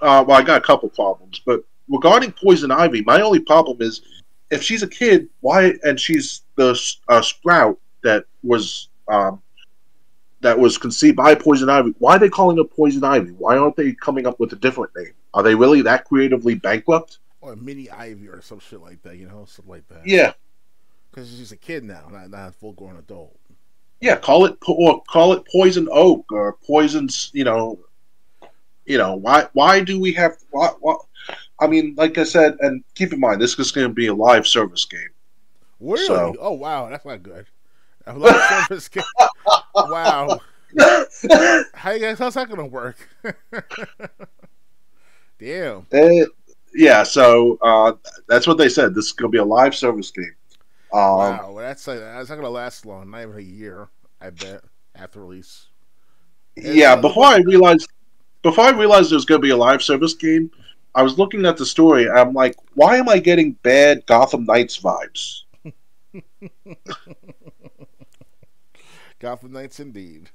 well, I got a couple problems, but regarding Poison Ivy, my only problem is if she's a kid, why? And she's the sprout that was conceived by Poison Ivy. Why are they calling her Poison Ivy? Why aren't they coming up with a different name? Are they really that creatively bankrupt? Or Mini Ivy or some shit like that, something like that. Yeah, because she's a kid now, not a full-grown adult. Yeah, call it Poison Oak or Poison's. Why do we have? Why, I mean, like I said, and keep in mind, this is going to be a live service game. Really? So, oh, wow, that's not good. A live service game. Wow. How's that going to work? Damn. Yeah, so that's what they said. This is going to be a live service game. Wow, that's not going to last long. Not even a year, I bet. after release. And Yeah, before I realized there was going to be a live service game, I was looking at the story. And I'm like, why am I getting bad Gotham Knights vibes? Gotham Knights, indeed.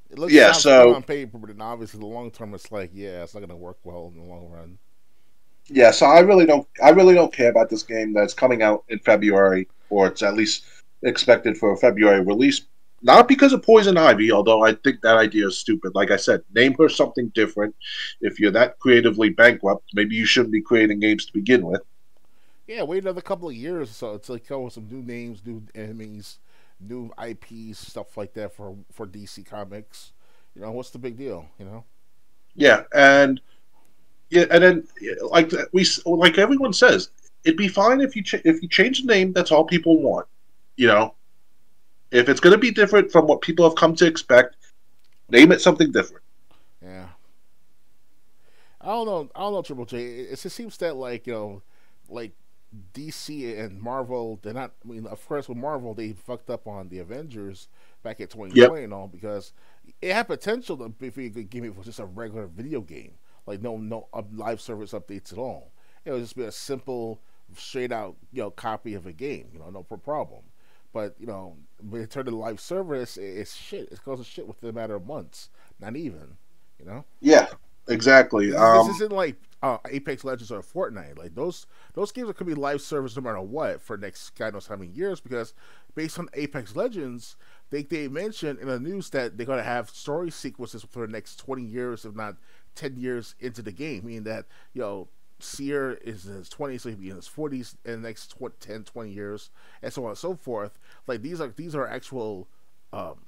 It looks Yeah, sounds good so on paper, but then obviously the long term, it's like, yeah, it's not going to work well in the long run. so I really don't care about this game that's coming out in February, or it's at least expected for a February release. Not because of Poison Ivy, although I think that idea is stupid. Like I said, name her something different. If you're that creatively bankrupt, maybe you shouldn't be creating games to begin with. Yeah, wait another couple of years or so until they come with some new names, new enemies, new IPs, stuff like that for DC Comics. You know, what's the big deal? You know. Yeah, and yeah, and then like everyone says, it'd be fine if if you change the name. That's all people want. You know, if it's going to be different from what people have come to expect, name it something different. Yeah. I don't know. I don't know, Triple J. It just seems that like DC and Marvel, they're not. I mean, of course, with Marvel, they fucked up on the Avengers back in Yep. 2020 and all because it had potential to be a good game if it was just a regular video game, like no live service updates at all. It would just be a simple, straight out copy of a game. No problem. But when it turned to live service, it's shit. It goes to shit within a matter of months, not even. You know. Yeah. Exactly. This isn't like Apex Legends or Fortnite. Like those games could be live service no matter what for next God knows how many years because based on Apex Legends, they mentioned in the news that they're gonna have story sequences for the next 20 years, if not 10 years into the game, meaning that Seer is in his 20s, so he'll be in his 40s in the next 10, 20 years, and so on and so forth. Like these are actual um,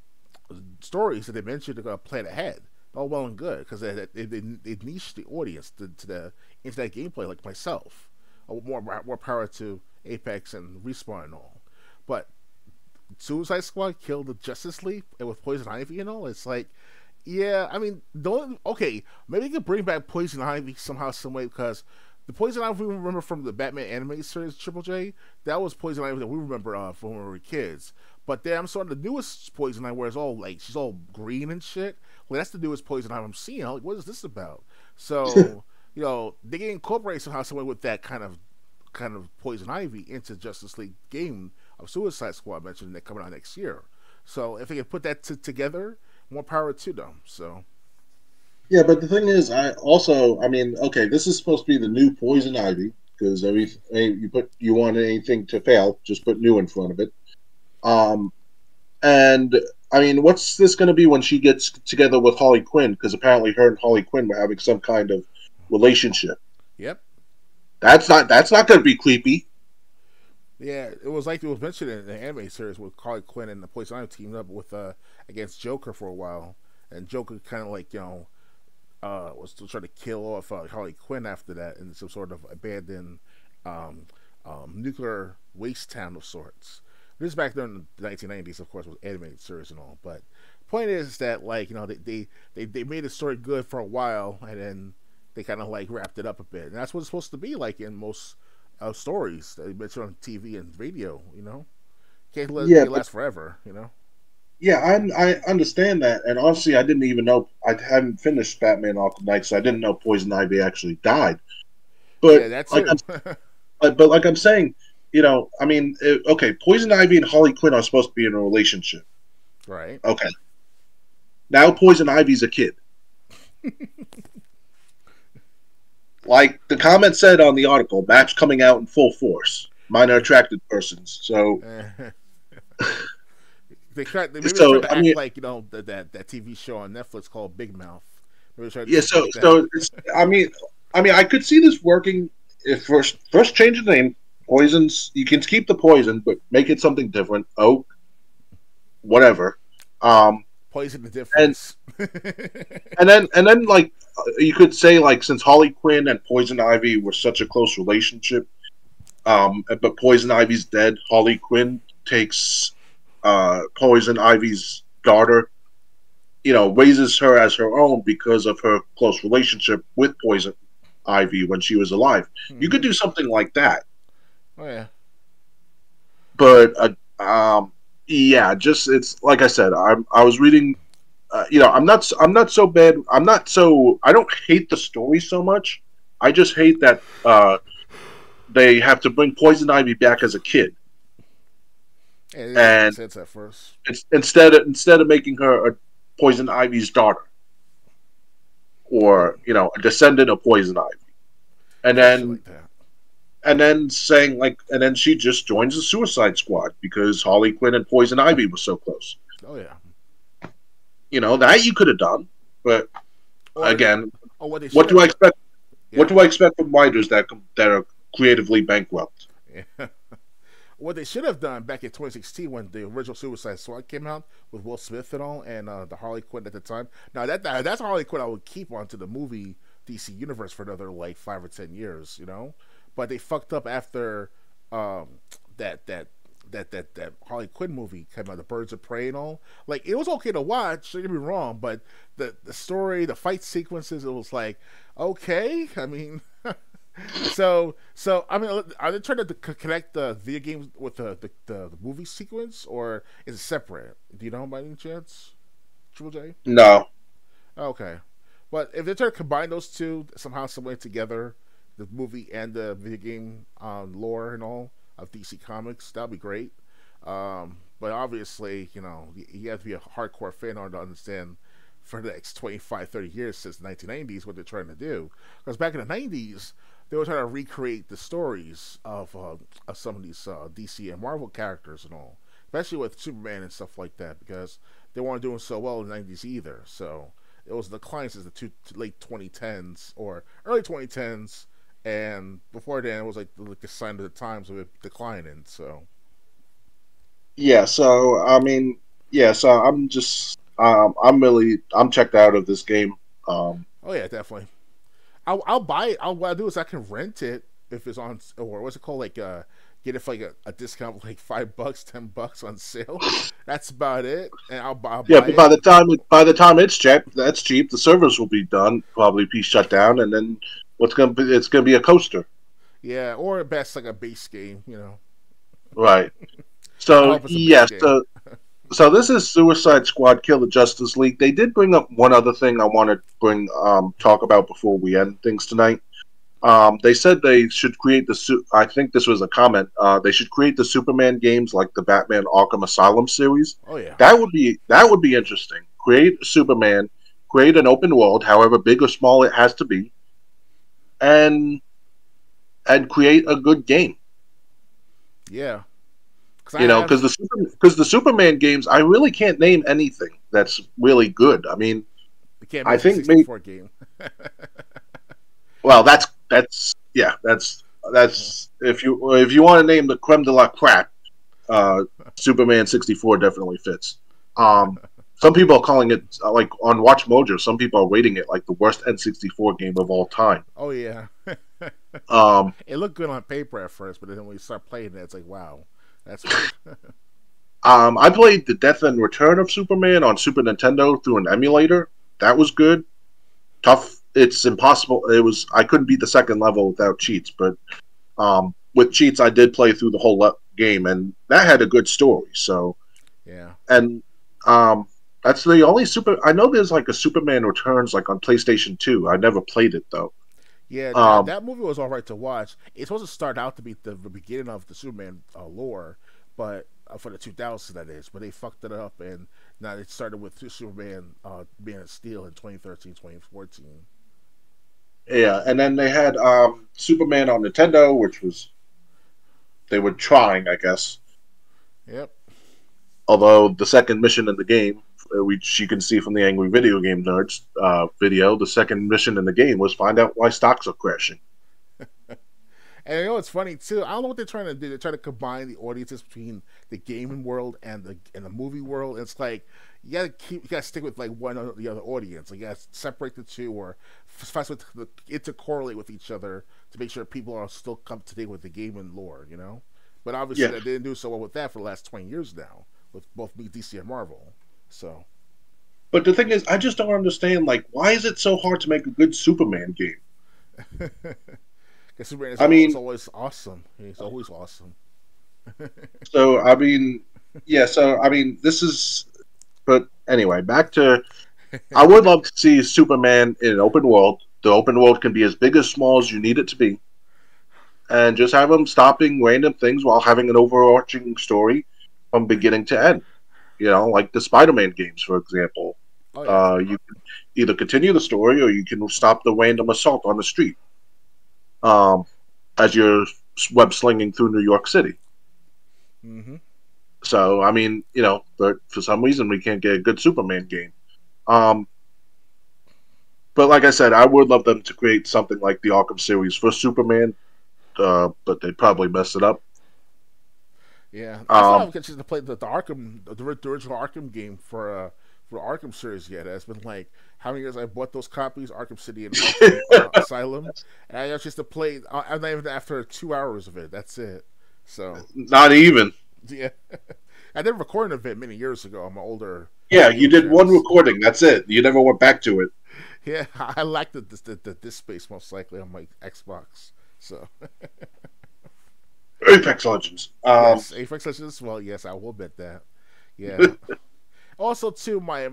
stories that they mentioned they're gonna plan ahead all well and good because they niche the audience to the into that gameplay like myself. More power to Apex and Respawn and all, but Suicide Squad killed the Justice League and with Poison Ivy and all. It's like, yeah, I mean, don't okay. Maybe they could bring back Poison Ivy somehow, some way because the Poison Ivy we remember from the Batman animated series Triple J, that was Poison Ivy that we remember from when we were kids. But then I'm starting the newest Poison Ivy where it's all like she's all green and shit. Well, that's the newest Poison Ivy I'm seeing. I'm like, what is this about? So they can incorporate somehow, some way with that kind of Poison Ivy into Justice League game of Suicide Squad mentioned that coming out next year. So if they can put that together, more power to them. So Yeah, but the thing is, I mean, okay, this is supposed to be the new Poison Ivy because you want anything to fail, just put new in front of it. Um, and I mean, what's this going to be when she gets together with Harley Quinn? Because apparently, her and Harley Quinn were having some kind of relationship. yep, That's not going to be creepy. yeah, it was like it was mentioned in the anime series with Harley Quinn and the Poison Ivy teamed up with against Joker for a while, and Joker kind of like was still trying to kill off Harley Quinn after that in some sort of abandoned um, nuclear waste town of sorts. This is back during the 1990s, of course, with animated series and all. But the point is that they made the story good for a while, and then they kind of like wrapped it up a bit, and that's what it's supposed to be like in most stories that they mention on TV and radio. Can't let Yeah, it but last forever. yeah, I understand that, and honestly, I didn't even know I hadn't finished Batman Arkham Knight, so I didn't know Poison Ivy actually died. Yeah, But that like too. like I'm saying, I mean, okay, Poison Ivy and Harley Quinn are supposed to be in a relationship. Right. Okay, now Poison Ivy's a kid. Like the comment said on the article, match coming out in full force. Minor attracted persons. So, Maybe they're trying so to I act mean, like that TV show on Netflix called Big Mouth. Maybe they're trying to do yeah. something So, like that. so it's. I mean, I could see this working if first change the name. Poisons. You can keep the poison, but make it something different. Oak, whatever. Um, Poison the and difference. and then like you could say like since Harley Quinn and Poison Ivy were such a close relationship, but Poison Ivy's dead. Harley Quinn takes Poison Ivy's daughter, raises her as her own because of her close relationship with Poison Ivy when she was alive. You could hmm do something like that, Oh yeah. but yeah, just it's like I said. I was reading. I'm not so bad. I'm not so. I don't hate the story so much. I just hate that they have to bring Poison Ivy back as a kid, And it didn't make and sense at first. it's instead of making her a Poison Ivy's daughter Oh, or a descendant of Poison Ivy, and yeah, shit then like that. saying and then she just joins the Suicide Squad because Harley Quinn and Poison Ivy were so close. Oh yeah. That you could have done, but Or they, again, or what they should what do have I done. expect? What Yeah. do I expect from writers that are creatively bankrupt? Yeah. What they should have done back in 2016 when the original Suicide Squad came out with Will Smith and all, and the Harley Quinn at the time. Now that's Harley Quinn I would keep onto the movie DC universe for another like 5 or 10 years, But they fucked up after um, that that that Harley Quinn movie came out, the Birds of Prey and all. Like it was okay to watch, don't get me wrong, but the story, the fight sequences, it was like okay. I mean, so I mean, are they trying to connect the video games with the movie sequence, or is it separate? Do you know by any chance, Triple J? No. Okay, but if they're trying to combine those two somehow, some way together, the movie and the video game lore and all of DC Comics, that'd be great. But obviously, you have to be a hardcore fan in order to understand for the next 25, 30 years since the 1990s what they're trying to do. Because back in the 90s, they were trying to recreate the stories of some of these DC and Marvel characters and all, especially with Superman and stuff like that, because they weren't doing so well in the 90s either. So it was decline since the late 2010s or early 2010s, and before then it was like the sign of the times of it declining. So Yeah. So I mean, yeah. So I'm just I'm checked out of this game. Um, oh yeah, definitely. I'll buy it. What I'll do is I can rent it if it's on, or what's it called, like get it for like a discount of like $5, $10 on sale. That's about it, and I'll yeah, buy but it. by the time it's cheap, that's cheap. The servers will be done, probably be shut down, and then it's gonna be a coaster, Yeah, or at best like a base game. right? I So hope it's a base yes, game. so this is Suicide Squad Kill the Justice League. They did bring up one other thing I want to talk about before we end things tonight. They said they should create I think this was a comment. They should create the Superman games like the Batman Arkham Asylum series. Oh yeah, That would be interesting. Create Superman, create an open world, however big or small it has to be, and create a good game. yeah. Because I have, Because the Superman games, I really can't name anything that's really good. I mean, I can't I mention think maybe 64 game. well, that's yeah, that's if you want to name the creme de la crap, Superman 64 definitely fits. Um, some people are calling it like on Watch Mojo. Some people are rating it like the worst N64 game of all time. Oh yeah. Um, It looked good on paper at first, but then when you start playing it, it's like wow, that's weird. I played the Death and Return of Superman on Super Nintendo through an emulator. That was good. Tough. It's impossible. I couldn't beat the second level without cheats, but with cheats, I did play through the whole game, and that had a good story. So, Yeah. and um, that's the only super. I know there's like a Superman Returns like on PlayStation 2. I never played it though. Yeah, that Um, that movie was all right to watch. It's supposed to start out to be the beginning of the Superman lore, but for the 2000s that is. But they fucked it up, and now it started with Superman being a Steel in 2013, 2014. yeah, and then they had Superman on Nintendo, which was they were trying, I guess. Yep. Although the second mission in the game, which you can see from the Angry Video Game Nerds video, the second mission in the game was find out why stocks are crashing. And it's funny too. I don't know what they're trying to do. They're trying to combine the audiences between the gaming world and the movie world. It's like you gotta stick with like one or the other audience. Like you gotta separate the two, or find something to intercorrelate with each other to make sure people are still up to date with the gaming lore. But obviously Yeah, they didn't do so well with that for the last 20 years now, with both DC and Marvel. So but the thing is, I just don't understand. Like, why is it so hard to make a good Superman game? because Superman I is mean, always awesome. He's always awesome. so I mean, Yeah, so I mean, this is. But anyway, back to. I would love to see Superman in an open world. The open world can be as big as small as you need it to be, and just have him stopping random things while having an overarching story from beginning to end. You know, like the Spider-Man games, for example. Oh yeah. You can either continue the story or you can stop the random assault on the street um, as you're web slinging through New York City. Hmm. So, I mean, you know, but for some reason we can't get a good Superman game. Um, but like I said, I would love them to create something like the Arkham series for Superman, but they'd probably mess it up. Yeah, I still Um, haven't got a chance to play the Arkham, the original Arkham game for the Arkham series yet. It's been like how many years I bought those copies, Arkham City and Arkham Asylum, and I got just to play. I'm not even after 2 hours of it. That's it. So Not even. yeah, I did record an event many years ago on my older Yeah, you gaming did one channels. recording. That's it. You never went back to it. Yeah, I like the disk space most likely on my Xbox. So Apex Legends. yes, Apex Legends. Well, yes, I will bet that. Yeah. Also, too, my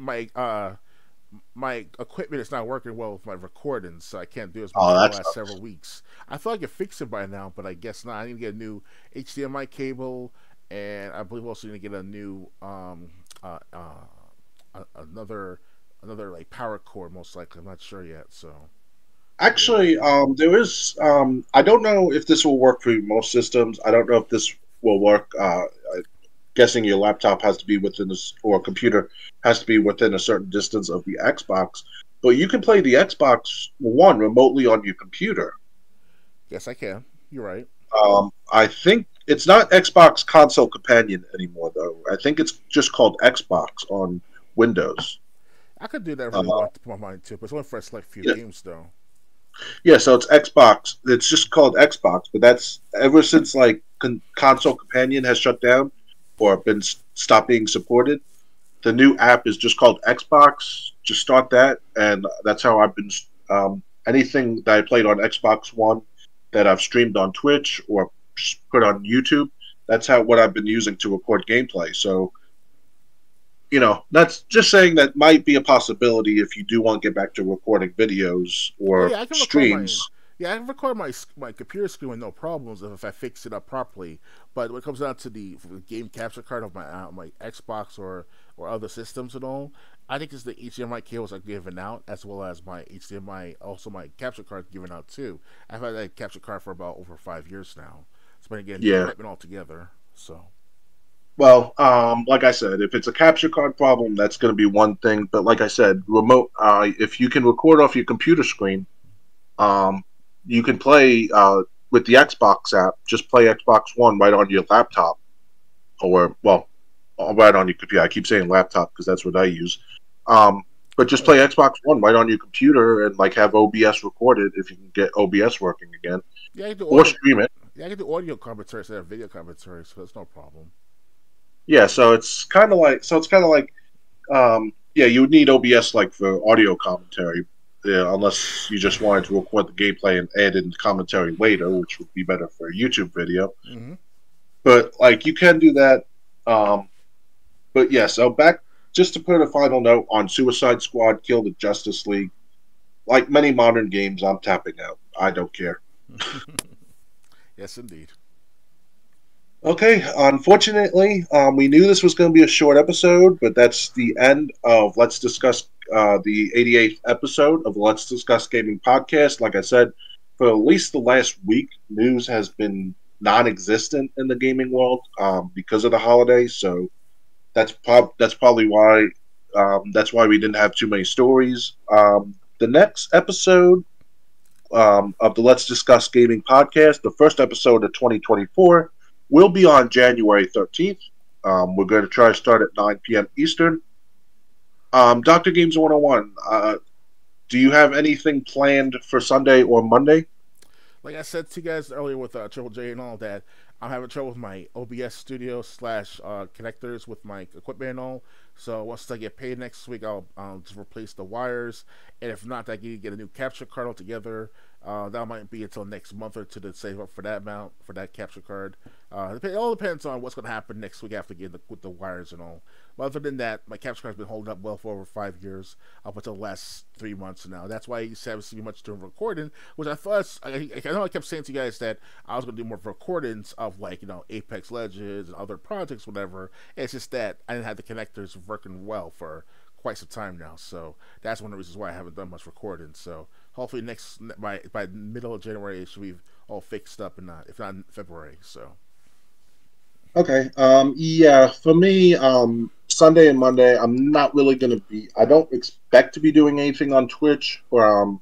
equipment is not working well with my recordings, so I can't do as much Oh, for the that last several sucks. weeks. I thought I could fix it by now, but I guess not. I need to get a new HDMI cable, and I believe also need to get a new another like power cord, most likely. I'm not sure yet. So yeah. Actually, there is. I don't know if this will work for most systems. I don't know if this will work. I'm guessing your laptop has to be within this, or a computer has to be within a certain distance of the Xbox. But you can play the Xbox One remotely on your computer. Yes, I can. You're right. I think it's not Xbox Console Companion anymore, though. I think it's just called Xbox on Windows. I could do that if I Uh, really want to put my mind to it, but it's only for a select few yeah, games, though. yeah. So it's Xbox. It's just called Xbox, but that's ever since like Console Companion has shut down or been stopped being supported. The new app is just called Xbox. Just start that, and that's how I've been. Anything that I played on Xbox One that I've streamed on Twitch or put on YouTube, that's how what I've been using to record gameplay. So you know, that's just saying that might be a possibility if you do want to get back to recording videos Oh or yeah, I can record my streams. yeah, I can record my computer screen with no problems if I fix it up properly. But when it comes down to the game capture card of my Xbox or other systems and all, I think it's the HDMI cables are given out as well as my HDMI also my capture card given out too. I've had that capture card for about over 5 years now. It's been getting new Yeah. equipment altogether. So Well, like I said, if it's a capture card problem, that's going to be one thing. But like I said, remote. If you can record off your computer screen, um, you can play with the Xbox app. Just play Xbox One right on your laptop, or well, right on your computer. I keep saying laptop because that's what I use. Um, but just oh play yeah. Xbox One right on your computer and like have OBS recorded if you can get OBS working again, Yeah, I can do or audio stream it. yeah, I can do audio commentary instead of video commentary, so it's no problem. Yeah, so it's kind of like yeah, you would need OBS like for audio commentary, yeah, unless you just wanted to record the gameplay and add in commentary later, which would be better for a YouTube video. Hmm. But like you can do that. Um, but yeah, so back just to put a final note on Suicide Squad: Kill the Justice League. Like many modern games, I'm tapping out. I don't care. Yes, indeed. Okay, unfortunately, we knew this was going to be a short episode, but that's the end of Let's Discuss the 88th episode of the Let's Discuss Gaming podcast. Like I said, for at least the last week, news has been non existent in the gaming world because of the holidays. So that's probably why that's why we didn't have too many stories. The next episode of the Let's Discuss Gaming podcast, the first episode of 2024, will be on January 13th. We're going to try to start at 9 p.m. Eastern. Dr. Games 101, do you have anything planned for Sunday or Monday? Like I said to you guys earlier with Triple J and all that, I'm having trouble with my OBS studio slash connectors with my equipment and all. So once I get paid next week, I'll just replace the wires. And if not, I can get a new capture card altogether. That might be until next month or two to save up for that amount for that capture card. It all depends on what's going to happen next week after getting with the wires and all. But other than that, my capture card's been holding up well for over 5 years, up until the last 3 months now. That's why you haven't seen much during recording, which I thought I know I kept saying to you guys that I was going to do more recordings of like Apex Legends and other projects, whatever. It's just that I didn't have the connectors working well for quite some time now, so that's one of the reasons why I haven't done much recording. So hopefully by middle of January it should be all fixed up, and not if not in February. So Okay. Yeah, for me, Sunday and Monday, I'm not really going to be. I don't expect to be doing anything on Twitch. Or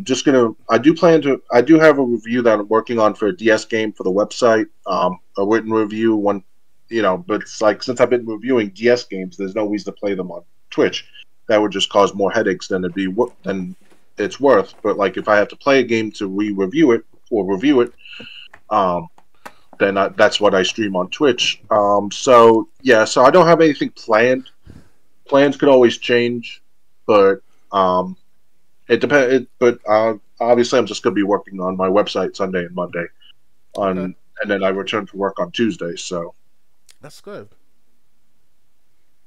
just gonna. I do plan to. I do have a review that I'm working on for a DS game for the website. A written review. One, but it's like since I've been reviewing DS games, there's no reason to play them on Twitch. That would just cause more headaches than it's worth. But like if I have to play a game to re-review it or review it, um, then that's what I stream on Twitch. So yeah, so I don't have anything planned. Plans could always change, but it depends. But obviously, I'm just going to be working on my website Sunday and Monday, okay, and then I return to work on Tuesday. So that's good.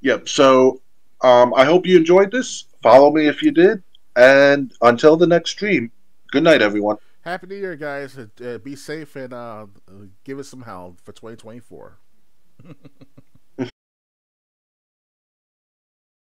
yep. So I hope you enjoyed this. Follow me if you did, and until the next stream. Good night, everyone. Happy New Year, guys. Be safe and give us some help for 2024.